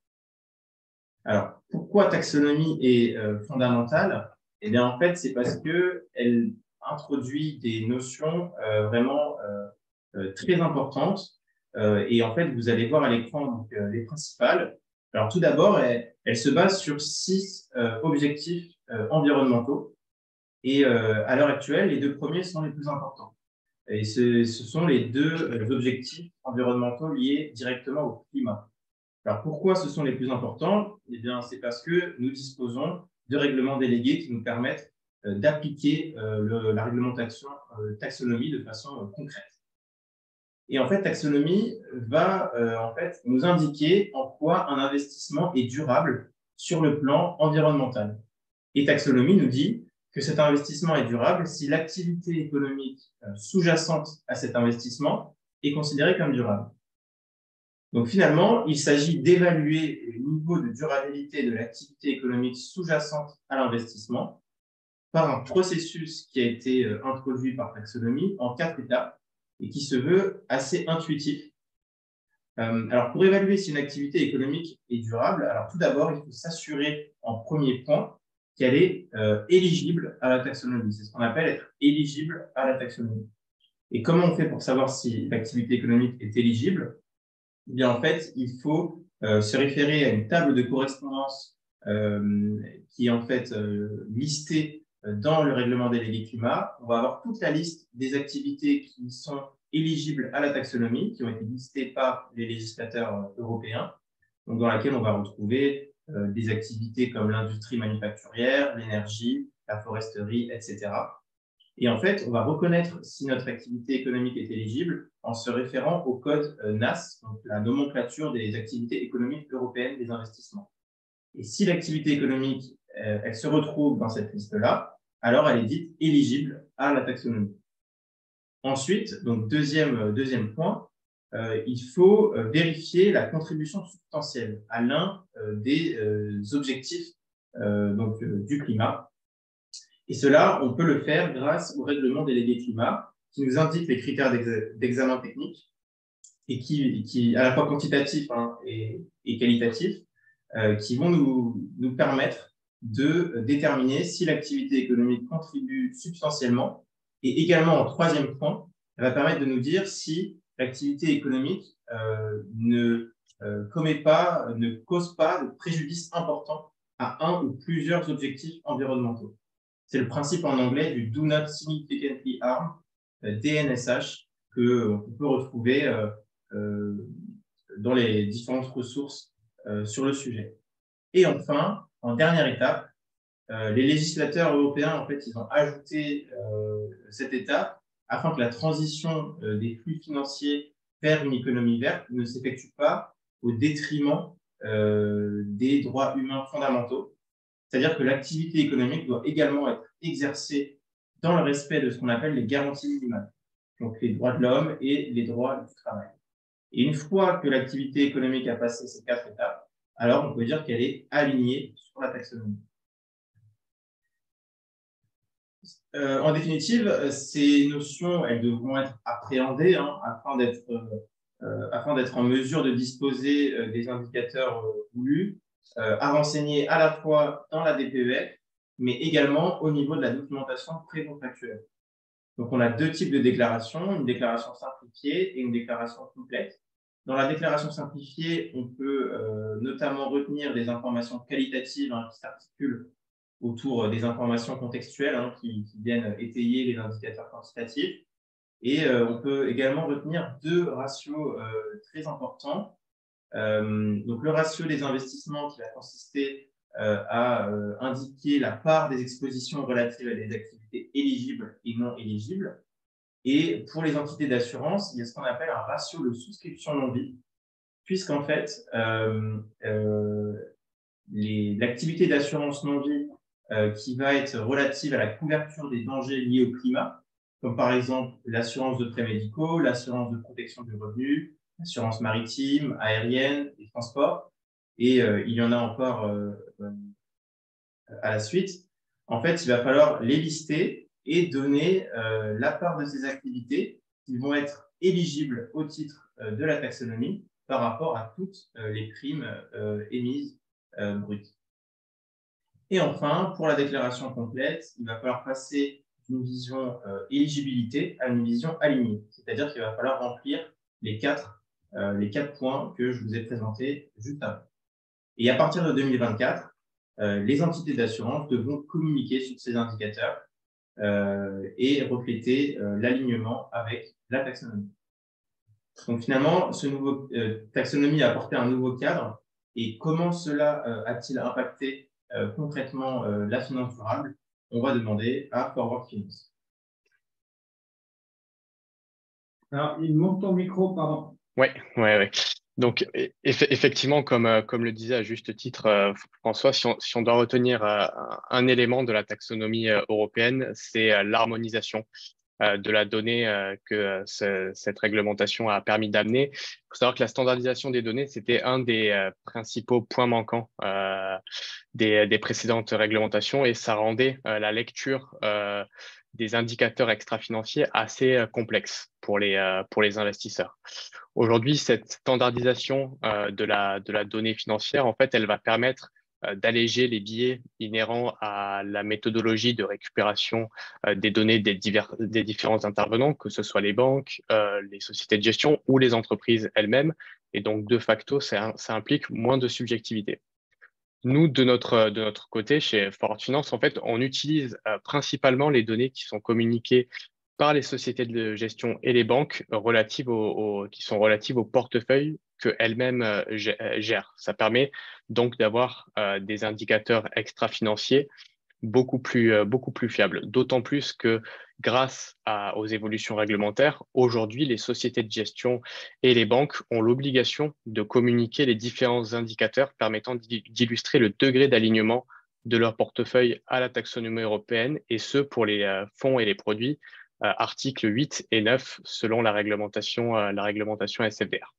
Alors, pourquoi taxonomie est fondamentale? Eh bien, en fait, c'est parce qu'elle introduit des notions vraiment très importantes. Et en fait, vous allez voir à l'écran les principales. Alors, tout d'abord, elle se base sur 6 objectifs environnementaux. Et à l'heure actuelle, les 2 premiers sont les plus importants. Et ce sont les 2 objectifs environnementaux liés directement au climat. Alors, pourquoi ce sont les plus importants? Eh bien, c'est parce que nous disposons de règlements délégués qui nous permettent d'appliquer la réglementation taxonomie de façon concrète. Et en fait, taxonomie va en fait nous indiquer en quoi un investissement est durable sur le plan environnemental. Et taxonomie nous dit que cet investissement est durable si l'activité économique sous-jacente à cet investissement est considérée comme durable. Donc finalement, il s'agit d'évaluer le niveau de durabilité de l'activité économique sous-jacente à l'investissement par un processus qui a été introduit par taxonomie en 4 étapes et qui se veut assez intuitif. Alors, pour évaluer si une activité économique est durable, alors tout d'abord, il faut s'assurer en premier point qu'elle est éligible à la taxonomie. C'est ce qu'on appelle être éligible à la taxonomie. Et comment on fait pour savoir si l'activité économique est éligible? Eh bien, en fait, il faut se référer à une table de correspondance qui est en fait listée dans le règlement délégué climat. On va avoir toute la liste des activités qui sont éligibles à la taxonomie, qui ont été listées par les législateurs européens, donc dans laquelle on va retrouver des activités comme l'industrie manufacturière, l'énergie, la foresterie, etc. Et en fait, on va reconnaître si notre activité économique est éligible en se référant au code NAS, donc la nomenclature des activités économiques européennes des investissements. Et si l'activité économique, elle se retrouve dans cette liste-là, alors elle est dite éligible à la taxonomie. Ensuite, donc deuxième point, il faut vérifier la contribution substantielle à l'un des objectifs du climat. Et cela, on peut le faire grâce au règlement délégué climat qui nous indique les critères d'examen technique et qui à la fois quantitatifs et qualitatifs, qui vont nous permettre de déterminer si l'activité économique contribue substantiellement. Et également, en troisième point, elle va permettre de nous dire si l'activité économique ne cause pas de préjudice important à un ou plusieurs objectifs environnementaux. C'est le principe en anglais du Do Not Significantly Harm, DNSH, qu'on peut retrouver dans les différentes ressources sur le sujet. Et enfin, en dernière étape, les législateurs européens, en fait, ils ont ajouté cette étape afin que la transition des flux financiers vers une économie verte ne s'effectue pas au détriment des droits humains fondamentaux. C'est-à-dire que l'activité économique doit également être exercée dans le respect de ce qu'on appelle les garanties minimales, donc les droits de l'homme et les droits du travail. Et une fois que l'activité économique a passé ces 4 étapes, alors on peut dire qu'elle est alignée sur la taxonomie. En définitive, ces notions, elles devront être appréhendées afin d'être en mesure de disposer des indicateurs voulus, à renseigner à la fois dans la DPEF mais également au niveau de la documentation précontractuelle. Donc, on a deux types de déclarations, une déclaration simplifiée et une déclaration complète. Dans la déclaration simplifiée, on peut notamment retenir des informations qualitatives qui s'articulent autour des informations contextuelles qui viennent étayer les indicateurs quantitatifs. Et on peut également retenir deux ratios très importants. Donc, le ratio des investissements qui va consister à indiquer la part des expositions relatives à des activités éligibles et non éligibles. Et pour les entités d'assurance, il y a ce qu'on appelle un ratio de souscription non-vie, puisqu'en fait, l'activité d'assurance non-vie qui va être relative à la couverture des dangers liés au climat, comme par exemple l'assurance de prêts médicaux, l'assurance de protection du revenu, l'assurance maritime, aérienne et transport, et il y en a encore à la suite. En fait, il va falloir les lister et donner la part de ces activités qui vont être éligibles au titre de la taxonomie par rapport à toutes les primes émises brutes. Et enfin, pour la déclaration complète, il va falloir passer d'une vision éligibilité à une vision alignée. C'est-à-dire qu'il va falloir remplir les quatre points que je vous ai présentés juste avant. Et à partir de 2024, les entités d'assurance devront communiquer sur ces indicateurs et refléter l'alignement avec la taxonomie. Donc finalement, ce nouveau taxonomie a apporté un nouveau cadre. Et comment cela a-t-il impacté concrètement la finance durable? On va demander à Forward Finance. Alors, il monte ton micro, pardon. Oui. Donc, effectivement, comme le disait à juste titre François, si on doit retenir un élément de la taxonomie européenne, c'est l'harmonisation de la donnée que cette réglementation a permis d'amener. Il faut savoir que la standardisation des données, c'était un des principaux points manquants des précédentes réglementations et ça rendait la lecture des indicateurs extra-financiers assez complexe pour les investisseurs. Aujourd'hui, cette standardisation de la donnée financière, en fait, elle va permettre d'alléger les biais inhérents à la méthodologie de récupération des données des différents intervenants, que ce soit les banques, les sociétés de gestion ou les entreprises elles-mêmes. Et donc, de facto, ça implique moins de subjectivité. Nous, de notre côté, chez Forward Finance, en fait, on utilise principalement les données qui sont communiquées par les sociétés de gestion et les banques qui sont relatives au portefeuille qu'elles-mêmes gèrent. Ça permet donc d'avoir des indicateurs extra-financiers beaucoup plus fiables. D'autant plus que grâce aux évolutions réglementaires, aujourd'hui, les sociétés de gestion et les banques ont l'obligation de communiquer les différents indicateurs permettant d'illustrer le degré d'alignement de leur portefeuille à la taxonomie européenne, et ce pour les fonds et les produits, articles 8 et 9, selon la réglementation SFDR.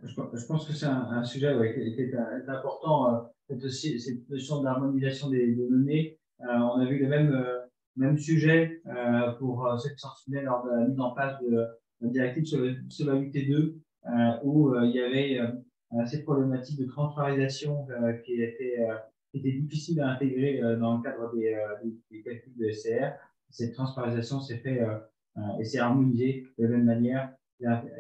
Je pense que c'est un sujet qui est important, cette notion d'harmonisation des données. On a vu le même sujet pour ceux qui s'en souviennent lors de la mise en place de la directive solvabilité 2, où il y avait cette problématique de transférisation qui était difficile à intégrer dans le cadre des calculs de SCR. Cette transférisation s'est faite et s'est harmonisée de la même manière.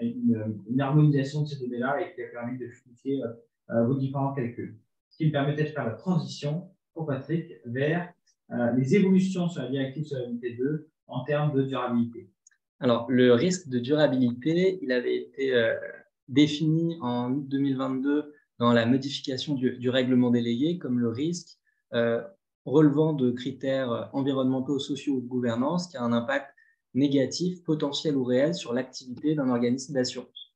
Une harmonisation de ces données-là et qui a permis de fluidifier vos différents calculs. Ce qui me permettait de faire la transition pour Patrick vers les évolutions sur la directive solvabilité 2 en termes de durabilité. Alors, le risque de durabilité, il avait été défini en août 2022 dans la modification du règlement délégué comme le risque relevant de critères environnementaux, sociaux ou de gouvernance qui a un impact négatif, potentiel ou réel sur l'activité d'un organisme d'assurance.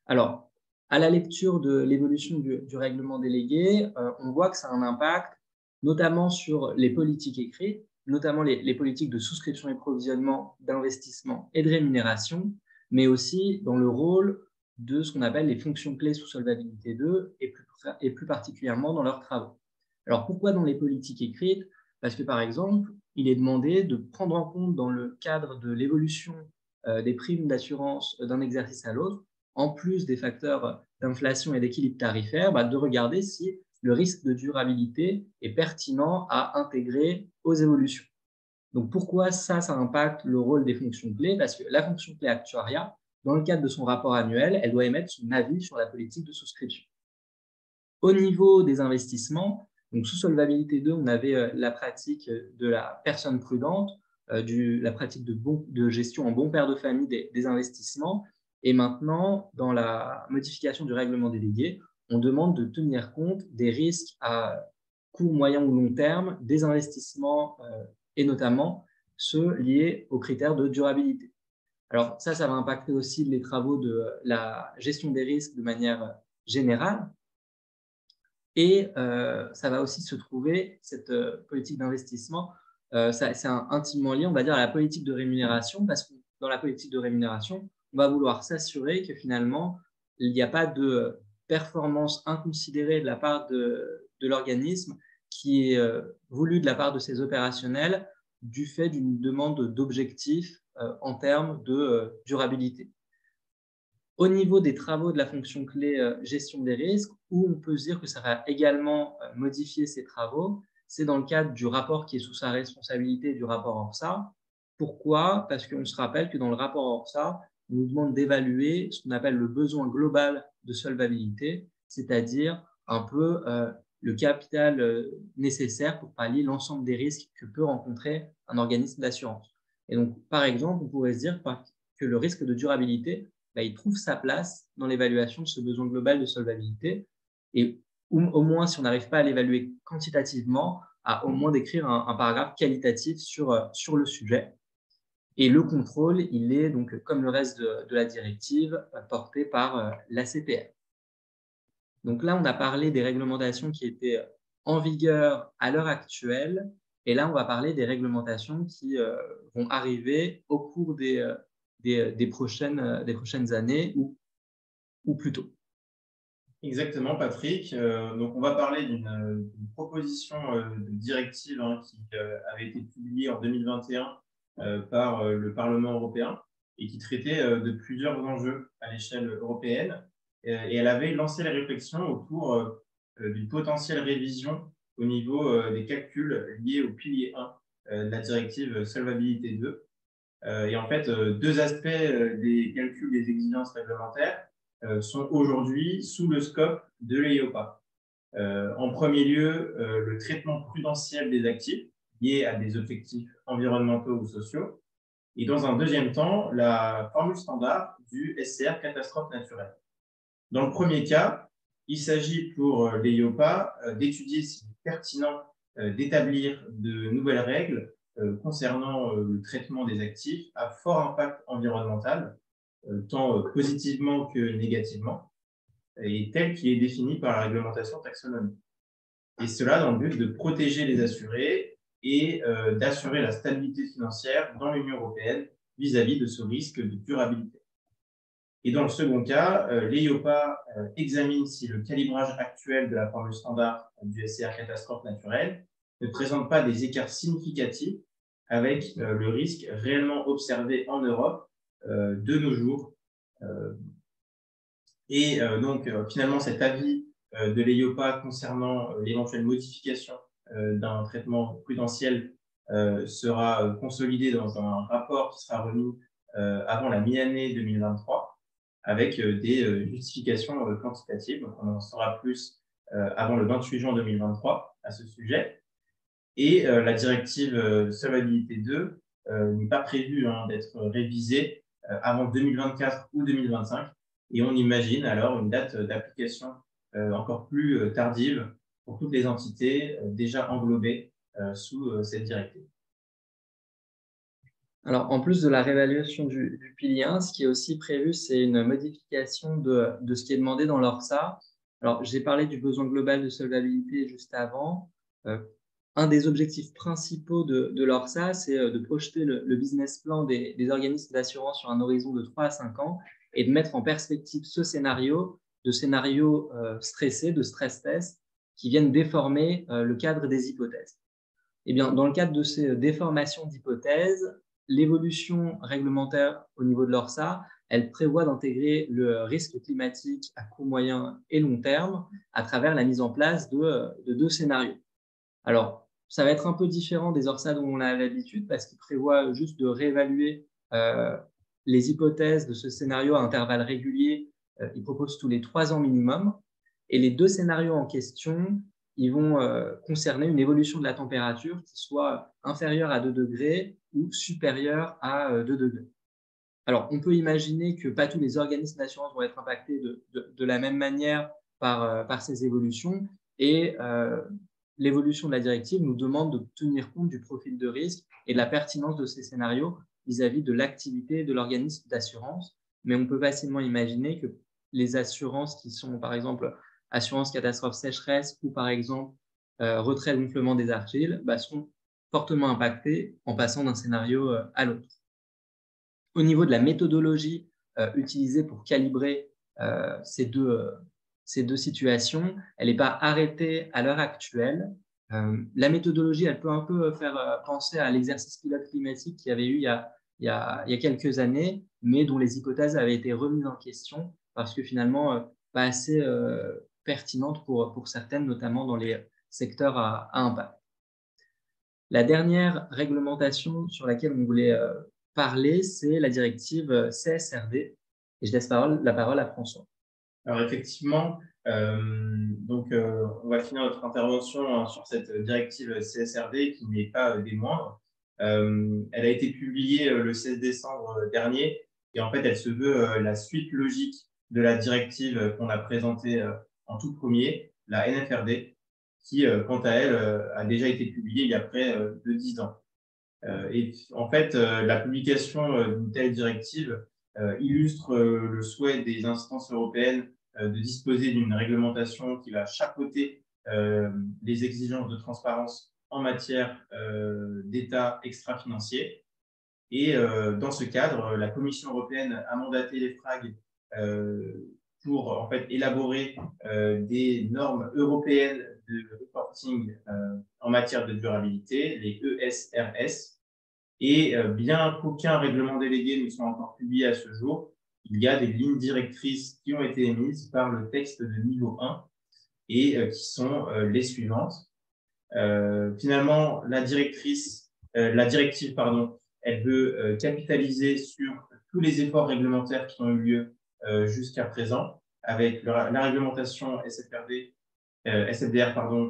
Alors, à la lecture de l'évolution du règlement délégué, on voit que ça a un impact notamment sur les politiques écrites, notamment les politiques de souscription et provisionnement, d'investissement et de rémunération, mais aussi dans le rôle de ce qu'on appelle les fonctions clés sous solvabilité 2 et plus particulièrement dans leurs travaux. Alors, pourquoi dans les politiques écrites? Parce que, par exemple, il est demandé de prendre en compte dans le cadre de l'évolution des primes d'assurance d'un exercice à l'autre, en plus des facteurs d'inflation et d'équilibre tarifaire, de regarder si le risque de durabilité est pertinent à intégrer aux évolutions. Donc, pourquoi ça impacte le rôle des fonctions clés? Parce que la fonction clé actuariat, dans le cadre de son rapport annuel, elle doit émettre son avis sur la politique de souscription. Au niveau des investissements, donc sous solvabilité 2, on avait la pratique de la personne prudente, la pratique de gestion en bon père de famille des investissements. Et maintenant, dans la modification du règlement délégué, on demande de tenir compte des risques à court, moyen ou long terme des investissements et notamment ceux liés aux critères de durabilité. Alors ça va impacter aussi les travaux de la gestion des risques de manière générale. Et ça va aussi se trouver, cette politique d'investissement, c'est intimement lié, on va dire, à la politique de rémunération, parce que dans la politique de rémunération, on va vouloir s'assurer que finalement, il n'y a pas de performance inconsidérée de la part de l'organisme qui est voulue de la part de ses opérationnels du fait d'une demande d'objectifs en termes de durabilité. Au niveau des travaux de la fonction clé gestion des risques, où on peut se dire que ça va également modifier ces travaux, c'est dans le cadre du rapport qui est sous sa responsabilité, du rapport ORSA. Pourquoi? Parce qu'on se rappelle que dans le rapport ORSA, on nous demande d'évaluer ce qu'on appelle le besoin global de solvabilité, c'est-à-dire un peu le capital nécessaire pour pallier l'ensemble des risques que peut rencontrer un organisme d'assurance. Et donc, par exemple, on pourrait se dire que le risque de durabilité, il trouve sa place dans l'évaluation de ce besoin global de solvabilité. Et au moins, si on n'arrive pas à l'évaluer quantitativement, à au moins d'écrire un paragraphe qualitatif sur le sujet. Et le contrôle, il est donc, comme le reste de la directive, porté par l'ACPR. Donc là, on a parlé des réglementations qui étaient en vigueur à l'heure actuelle. Et là, on va parler des réglementations qui vont arriver au cours des prochaines années ou plus tôt. Exactement, Patrick. Donc, on va parler d'une proposition de directive qui avait été publiée en 2021 par le Parlement européen et qui traitait de plusieurs enjeux à l'échelle européenne. Et elle avait lancé les réflexions autour d'une potentielle révision au niveau des calculs liés au pilier 1 de la directive Solvabilité 2. Et en fait, deux aspects des calculs des exigences réglementaires sont aujourd'hui sous le scope de l'EIOPA. En premier lieu, le traitement prudentiel des actifs liés à des objectifs environnementaux ou sociaux. Et dans un deuxième temps, la formule standard du SCR catastrophe naturelle. Dans le premier cas, il s'agit pour l'EIOPA d'étudier s'il est pertinent d'établir de nouvelles règles concernant le traitement des actifs à fort impact environnemental, tant positivement que négativement, et tel qu'il est défini par la réglementation taxonomique. Et cela dans le but de protéger les assurés et d'assurer la stabilité financière dans l'Union européenne vis-à-vis de ce risque de durabilité. Et dans le second cas, l'EIOPA examine si le calibrage actuel de la formule standard du SCR catastrophe naturelle ne présente pas des écarts significatifs avec le risque réellement observé en Europe de nos jours. Et donc, finalement, cet avis de l'EIOPA concernant l'éventuelle modification d'un traitement prudentiel sera consolidé dans un rapport qui sera remis avant la mi-année 2023 avec des justifications quantitatives. Donc, on en saura plus avant le 28 juin 2023 à ce sujet. Et la directive Solvabilité 2 n'est pas prévue d'être révisée avant 2024 ou 2025. Et on imagine alors une date d'application encore plus tardive pour toutes les entités déjà englobées sous cette directive. Alors, en plus de la réévaluation du pilier 1, ce qui est aussi prévu, c'est une modification de ce qui est demandé dans l'ORSA. Alors, j'ai parlé du besoin global de solvabilité juste avant. Un des objectifs principaux de l'ORSA, c'est de projeter le business plan des organismes d'assurance sur un horizon de 3 à 5 ans et de mettre en perspective ce scénario, de scénarios stressés, de stress tests, qui viennent déformer le cadre des hypothèses. Eh bien, dans le cadre de ces déformations d'hypothèses, l'évolution réglementaire au niveau de l'ORSA, elle prévoit d'intégrer le risque climatique à court, moyen et long terme à travers la mise en place de 2 scénarios. Alors, ça va être un peu différent des ORSA dont on a l'habitude parce qu'il prévoit juste de réévaluer les hypothèses de ce scénario à intervalles réguliers. Il propose tous les 3 ans minimum. Et les 2 scénarios en question, ils vont concerner une évolution de la température qui soit inférieure à 2 degrés ou supérieure à 2 degrés. Alors, on peut imaginer que pas tous les organismes d'assurance vont être impactés de la même manière par ces évolutions et l'évolution de la directive nous demande de tenir compte du profil de risque et de la pertinence de ces scénarios vis-à-vis de l'activité de l'organisme d'assurance. Mais on peut facilement imaginer que les assurances qui sont, par exemple, assurance catastrophe sécheresse ou, par exemple, retrait gonflement des argiles, sont fortement impactées en passant d'un scénario à l'autre. Au niveau de la méthodologie utilisée pour calibrer ces deux situations, elle n'est pas arrêtée à l'heure actuelle. La méthodologie, elle peut un peu faire penser à l'exercice pilote climatique qu'il y avait eu il y a quelques années, mais dont les hypothèses avaient été remises en question parce que finalement, pas assez pertinentes pour certaines, notamment dans les secteurs à impact. La dernière réglementation sur laquelle on voulait parler, c'est la directive CSRD. Et je laisse la parole à François. Alors effectivement, on va finir notre intervention sur cette directive CSRD qui n'est pas des moindres. Elle a été publiée le 16 décembre dernier et en fait, elle se veut la suite logique de la directive qu'on a présentée en tout premier, la NFRD, qui, quant à elle, a déjà été publiée il y a près de 10 ans. Et en fait, la publication d'une telle directive illustre le souhait des instances européennes de disposer d'une réglementation qui va chapeauter les exigences de transparence en matière d'état extra-financier. Et dans ce cadre, la Commission européenne a mandaté l'EFRAG pour en fait élaborer des normes européennes de reporting en matière de durabilité, les ESRS. Et bien qu'aucun règlement délégué ne soit encore publié à ce jour, il y a des lignes directrices qui ont été émises par le texte de niveau 1 et qui sont les suivantes. Finalement, la directive, elle veut capitaliser sur tous les efforts réglementaires qui ont eu lieu jusqu'à présent avec la réglementation SFDR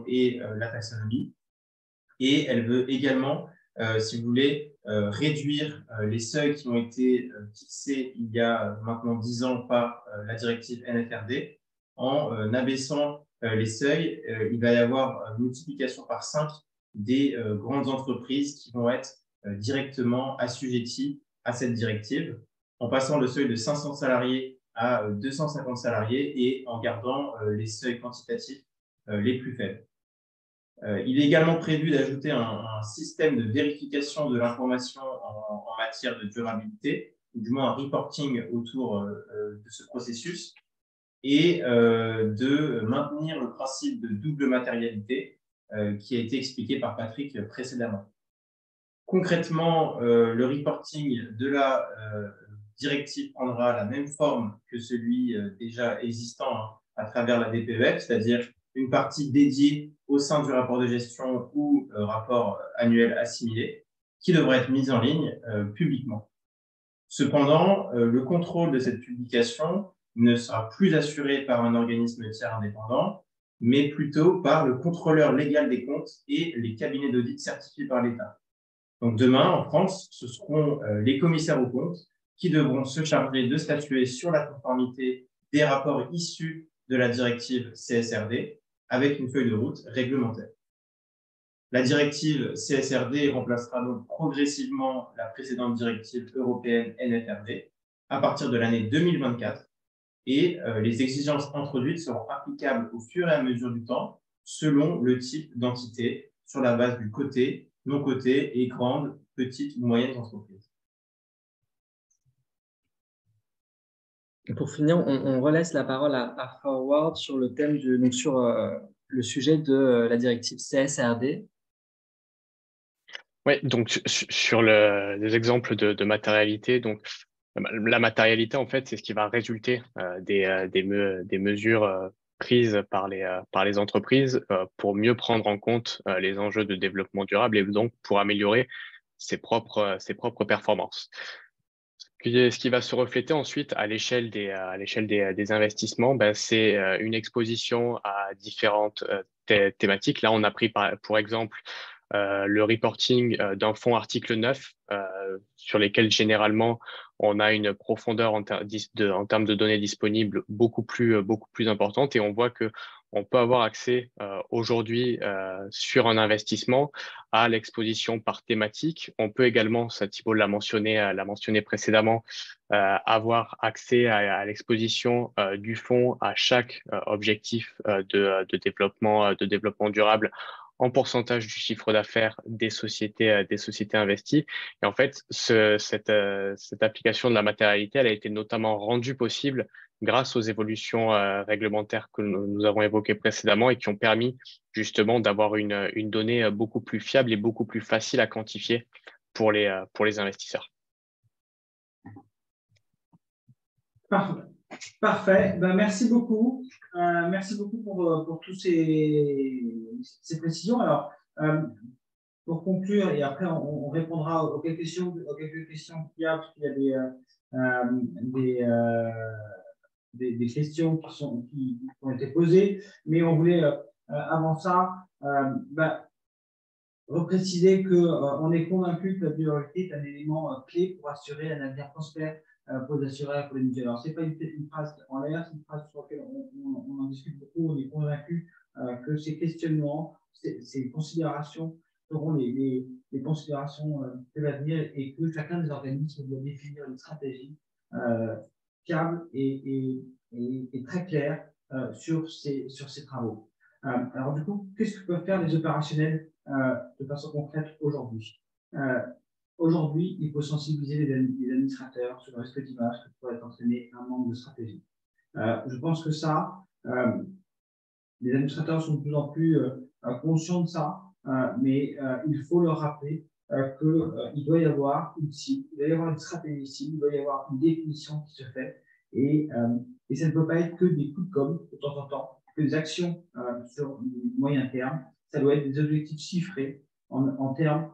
et la taxonomie. Et elle veut également, si vous voulez, réduire les seuils qui ont été fixés il y a maintenant 10 ans par la directive NFRD. En abaissant les seuils, il va y avoir une multiplication par 5 des grandes entreprises qui vont être directement assujetties à cette directive, en passant le seuil de 500 salariés à 250 salariés et en gardant les seuils quantitatifs les plus faibles. Il est également prévu d'ajouter un système de vérification de l'information en matière de durabilité, ou du moins un reporting autour de ce processus, et de maintenir le principe de double matérialité qui a été expliqué par Patrick précédemment. Concrètement, le reporting de la directive prendra la même forme que celui déjà existant à travers la DPEF, c'est-à-dire une partie dédiée au sein du rapport de gestion ou rapport annuel assimilé, qui devrait être mise en ligne publiquement. Cependant, le contrôle de cette publication ne sera plus assuré par un organisme tiers indépendant, mais plutôt par le contrôleur légal des comptes et les cabinets d'audit certifiés par l'État. Donc demain, en France, ce seront les commissaires aux comptes qui devront se charger de statuer sur la conformité des rapports issus de la directive CSRD avec une feuille de route réglementaire. La directive CSRD remplacera donc progressivement la précédente directive européenne NFRD à partir de l'année 2024 et les exigences introduites seront applicables au fur et à mesure du temps selon le type d'entité sur la base du coté, non coté et grandes, petites ou moyennes entreprises. Pour finir, on relaisse la parole à Forward sur le thème sur le sujet de la directive CSRD. Oui, donc sur les exemples de matérialité, donc La matérialité, en fait, c'est ce qui va résulter des mesures prises par les entreprises pour mieux prendre en compte les enjeux de développement durable et donc pour améliorer ses propres performances. Ce qui va se refléter ensuite à l'échelle des investissements, ben, c'est une exposition à différentes thématiques. Là, on a pris pour exemple le reporting d'un fonds article 9 sur lesquels généralement on a une profondeur en termes de données disponibles beaucoup plus importante et on voit que on peut avoir accès aujourd'hui sur un investissement à l'exposition par thématique. On peut également, ça Thibault l'a mentionné précédemment, avoir accès à l'exposition du fonds à chaque objectif de développement durable en pourcentage du chiffre d'affaires des sociétés investies. Et en fait, cette application de la matérialité, elle a été notamment rendue possible grâce aux évolutions réglementaires que nous avons évoquées précédemment et qui ont permis justement d'avoir une donnée beaucoup plus fiable et beaucoup plus facile à quantifier pour les investisseurs. Parfait. Ben, merci beaucoup. Merci beaucoup pour toutes ces précisions. Alors, pour conclure, et après on répondra aux quelques questions qu'il y a, parce qu'il y a des questions qui ont été posées, mais on voulait avant ça repréciser qu'on est convaincu que la biodiversité est un élément clé pour assurer un avenir prospère pour les assureurs et pour les mutuelles. Alors, ce n'est pas une phrase en l'air, c'est une phrase sur laquelle on en discute beaucoup. On est convaincu que ces questionnements, ces considérations seront les considérations de l'avenir et que chacun des organismes doit définir une stratégie fiable et très claire sur ces travaux. Alors, du coup, qu'est-ce que peuvent faire les opérationnels de façon concrète aujourd'hui? Aujourd'hui, il faut sensibiliser les administrateurs sur le risque d'image que pourrait entraîner un manque de stratégie. Je pense que ça, les administrateurs sont de plus en plus conscients de ça, mais il faut leur rappeler qu'il doit y avoir une cible, il doit y avoir une stratégie cible, il doit y avoir une définition qui se fait, et ça ne peut pas être que des coups de com' de temps en temps, que des actions sur le moyen terme. Ça doit être des objectifs chiffrés en termes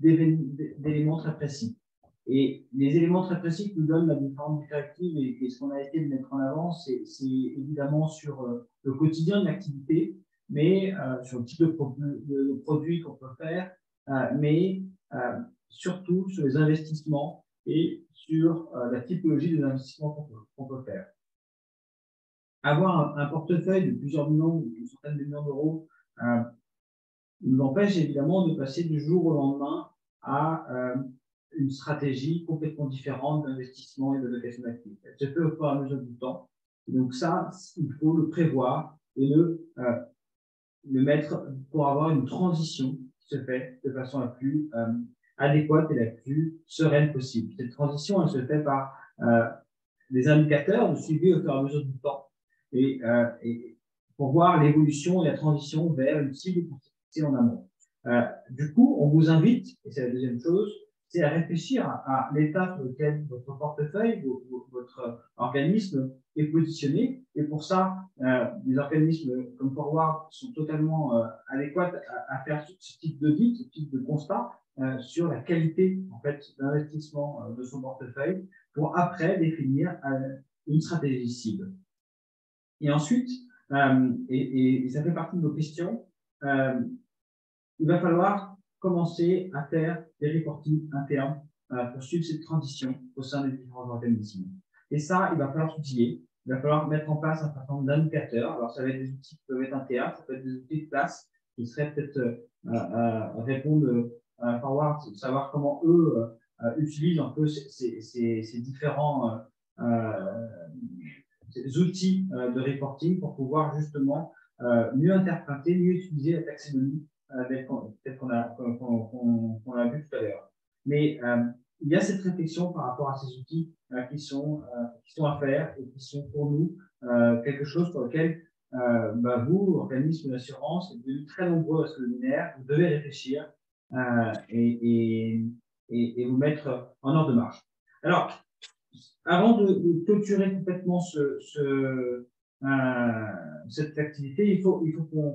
d'éléments très précis. Et les éléments très précis que nous donnent la différentes directives et ce qu'on a essayé de mettre en avant, c'est évidemment sur le quotidien de l'activité, mais sur le type de produit qu'on peut faire, mais surtout sur les investissements et sur la typologie des investissements qu'on peut faire. Avoir un portefeuille de plusieurs millions, une centaine de millions d'euros, nous empêche évidemment de passer du jour au lendemain à une stratégie complètement différente d'investissement et de location d'actifs. Elle se fait au fur et à mesure du temps. Et donc ça, il faut le prévoir et le mettre pour avoir une transition qui se fait de façon la plus adéquate et la plus sereine possible. Cette transition, elle se fait par des indicateurs de suivi au fur et à mesure du temps et pour voir l'évolution et la transition vers une cible en amont. Du coup, on vous invite, et c'est la deuxième chose, c'est à réfléchir à l'état sur lequel votre portefeuille, votre organisme est positionné. Et pour ça, les organismes comme Forward sont totalement adéquats à faire ce type d'audit, ce type de constat sur la qualité en fait, d'investissement de son portefeuille pour après définir une stratégie cible. Et ensuite, et ça fait partie de nos questions, il va falloir commencer à faire des reportings internes pour suivre cette transition au sein des différents organismes. Et ça, il va falloir s'outiller, il va falloir mettre en place un certain nombre d'indicateurs. Alors, ça va être des outils qui peuvent être internes, ça peut être des outils de place qui seraient peut-être répondre à Forward, savoir comment eux utilisent un peu ces différents ces outils de reporting pour pouvoir justement mieux interpréter, mieux utiliser la taxonomie telle qu'on a vu tout à l'heure. Mais il y a cette réflexion par rapport à ces outils qui sont à faire et qui sont pour nous quelque chose sur lequel vous, organisme d'assurance, êtes devenus très nombreux à ce webinaire, vous devez réfléchir et vous mettre en ordre de marche. Alors, avant de clôturer complètement cette activité, il faut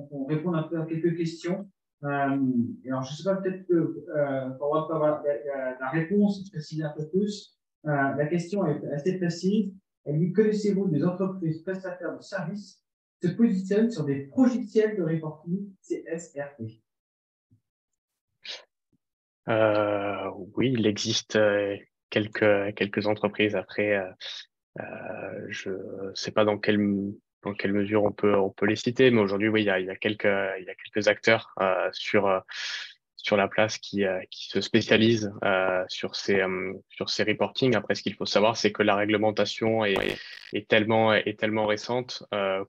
qu'on réponde un peu à quelques questions. Alors, je ne sais pas, peut-être que pour avoir la réponse précise un peu plus. La question est assez précise. Elle dit: connaissez-vous des entreprises prestataires de services qui se positionnent sur des logiciels de reporting CSRD? Oui, il existe quelques entreprises. Après, je ne sais pas dans quelle mesure on peut les citer, mais aujourd'hui, oui, il y a quelques acteurs sur la place qui se spécialisent sur ces reporting. Après, ce qu'il faut savoir, c'est que la réglementation est tellement récente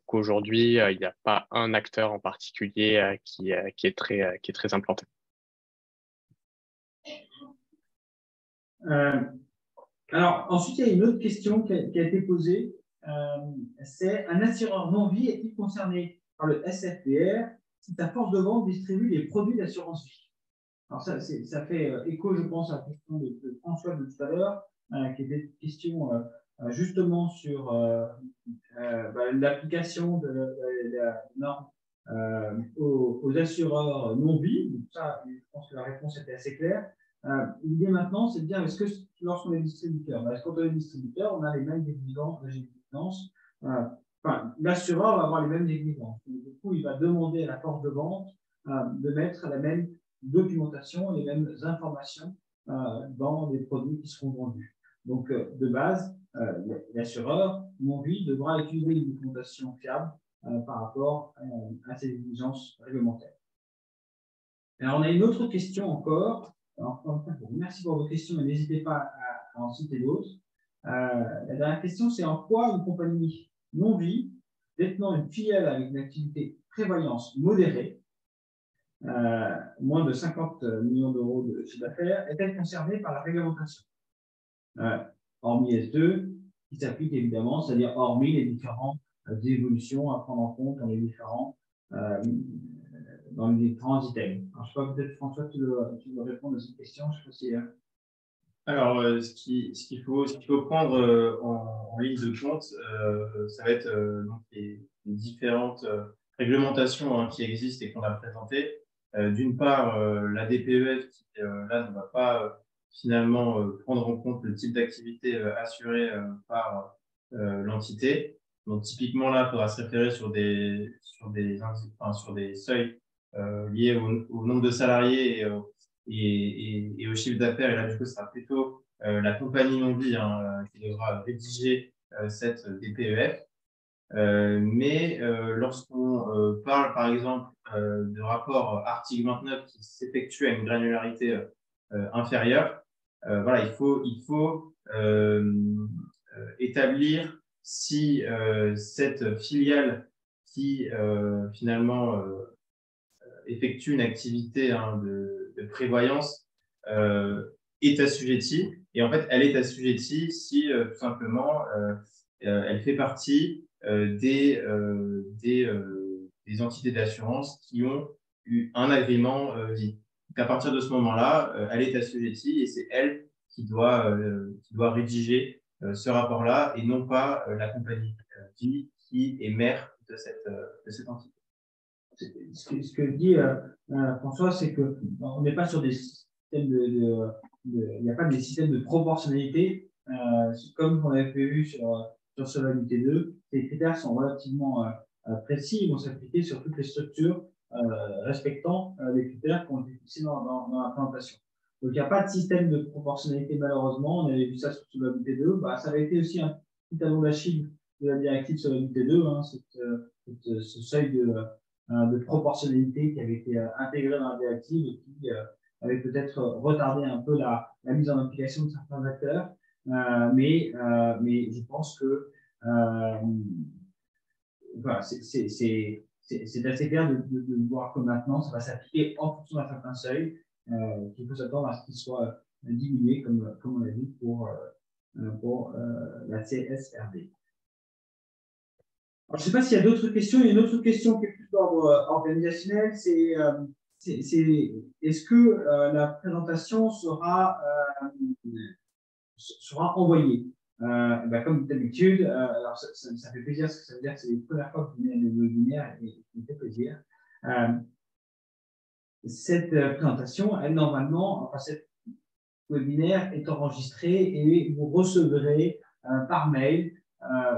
qu'aujourd'hui, il n'y a pas un acteur en particulier qui est très implanté. Alors, ensuite, il y a une autre question qui a été posée. C'est: un assureur non-vie est-il concerné par le SFDR si sa force de vente distribue les produits d'assurance vie? Alors, ça fait écho, je pense, à la question de François de tout à l'heure, qui était une question justement sur l'application de la norme aux assureurs non-vie. Donc, ça, je pense que la réponse était assez claire. L'idée maintenant, c'est de dire: est-ce que lorsqu'on est distributeur, est-ce qu'on est distributeur, on a les mêmes exigences, l'assureur va avoir les mêmes exigences. Du coup, il va demander à la force de vente de mettre la même documentation, les mêmes informations dans les produits qui seront vendus. Donc, de base, l'assureur non-vie devra utiliser une documentation fiable par rapport à ces exigences réglementaires. Alors, on a une autre question encore. Alors, merci pour vos questions, mais n'hésitez pas à en citer d'autres. La dernière question, c'est: en quoi une compagnie non-vie détenant une filiale avec une activité prévoyance modérée, moins de 50 millions d'euros de chiffre d'affaires, est-elle concernée par la réglementation, hormis S2, qui s'applique évidemment, c'est-à-dire hormis les différentes évolutions à prendre en compte dans les différents items. Alors, je ne sais pas, peut-être François, tu veux répondre à cette question. Je sais pas si, Alors, ce qu'il faut prendre en ligne de compte, ça va être donc les différentes réglementations qui existent et qu'on a présentées. D'une part, la DPEF qui, là, ne va pas finalement prendre en compte le type d'activité assurée par l'entité. Donc, typiquement, là, il faudra se référer sur des seuils liés au nombre de salariés et au chiffre d'affaires. Et là, du coup, ce sera plutôt la compagnie non-vie qui devra rédiger cette DPEF. Mais lorsqu'on parle, par exemple, de rapport article 29 qui s'effectue à une granularité inférieure, voilà, il faut établir si cette filiale qui finalement effectue une activité de prévoyance est assujettie. Et en fait, elle est assujettie si tout simplement elle fait partie des entités d'assurance qui ont eu un agrément vie. Donc, à partir de ce moment-là, elle est assujettie et c'est elle qui doit rédiger ce rapport-là et non pas la compagnie vie qui est mère de cette entité. Ce que dit François, c'est qu'on n'est pas sur des systèmes il n'y a pas des systèmes de proportionnalité comme on avait vu sur Solvabilité 2. Les critères sont relativement précis, ils vont s'appliquer sur toutes les structures respectant les critères qui ont été fixés dans la présentation. Donc, il n'y a pas de système de proportionnalité, malheureusement. On avait vu ça sur Solvabilité 2. Ça avait été aussi un petit talon d'Achille de la directive Solvabilité 2, ce seuil de proportionnalité qui avait été intégré dans la directive et qui avait peut-être retardé un peu la mise en application de certains acteurs. Mais je pense que voilà, c'est assez clair de voir que maintenant, ça va s'appliquer en fonction d'un certain seuil, qu'il faut s'attendre à ce qu'il soit diminué, comme on l'a dit, pour la CSRD. Alors, je ne sais pas s'il y a d'autres questions. Il y a une autre question qui est plus d'ordre organisationnel. C'est est-ce que la présentation sera sera envoyé. Comme d'habitude, alors ça fait plaisir parce que ça veut dire que c'est la première fois que vous venez à le webinaire et ça me fait plaisir. Cette présentation, elle normalement, enfin cette webinaire est enregistré et vous recevrez par mail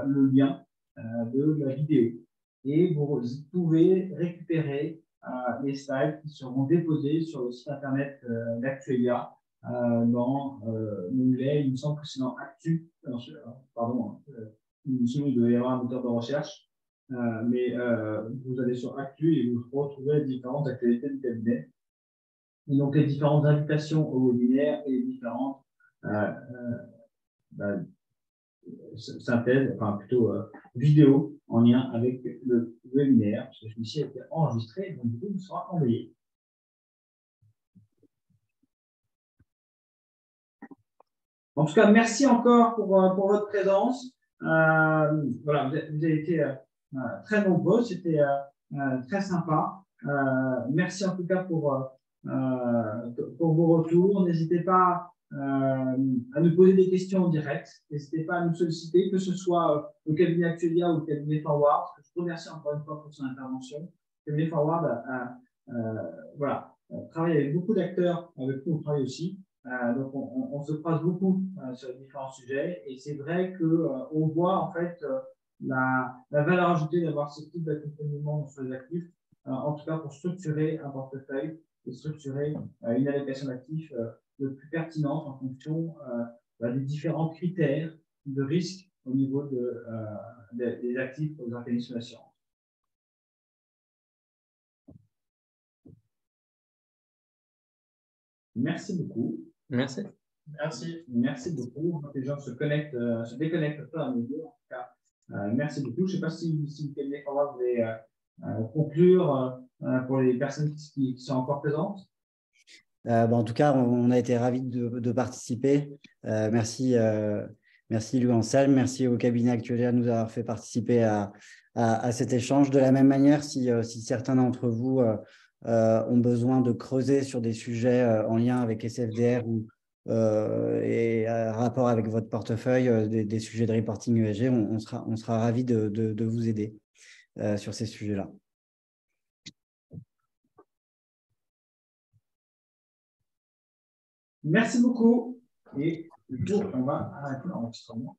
le lien de la vidéo. Et vous pouvez récupérer les slides qui seront déposés sur le site internet d'Actuelia dans l'onglet, il me semble que c'est dans Actu, pardon, sinon il doit y avoir un moteur de recherche, mais vous allez sur Actu et vous retrouvez les différentes actualités du cabinet. Et donc les différentes invitations au webinaire et les différentes synthèses, enfin plutôt vidéos en lien avec le webinaire, parce que celui-ci a été enregistré, donc du coup, il sera envoyé. En tout cas, merci encore pour votre présence. Voilà, vous avez été très nombreux, c'était très sympa. Merci en tout cas pour vos retours. N'hésitez pas à nous poser des questions en direct. N'hésitez pas à nous solliciter, que ce soit au cabinet Actuelia ou au cabinet Forward. Je vous remercie encore une fois pour son intervention. Le cabinet Forward voilà, travaille avec beaucoup d'acteurs, avec qui on travaille aussi. Donc, on se croise beaucoup sur les différents sujets et c'est vrai qu'on voit en fait la valeur ajoutée d'avoir ce type d'accompagnement sur les actifs, en tout cas pour structurer un portefeuille et structurer une allocation d'actifs le plus pertinente en fonction des différents critères de risque au niveau des actifs aux organismes d'assurance. Merci beaucoup. Merci. Merci beaucoup. Les gens se déconnectent pas à mesure. En tout cas, merci beaucoup. Je ne sais pas si le cabinet Forward voulait conclure pour les personnes qui sont encore présentes. En tout cas, on a été ravis de participer. Merci Louis-Anselme, merci au cabinet Actuelia de nous avoir fait participer à cet échange. De la même manière, si certains d'entre vous ont besoin de creuser sur des sujets en lien avec SFDR ou et rapport avec votre portefeuille, des sujets de reporting ESG, on sera ravis de vous aider sur ces sujets-là. Merci beaucoup. Et du coup, on va arrêter l'enregistrement.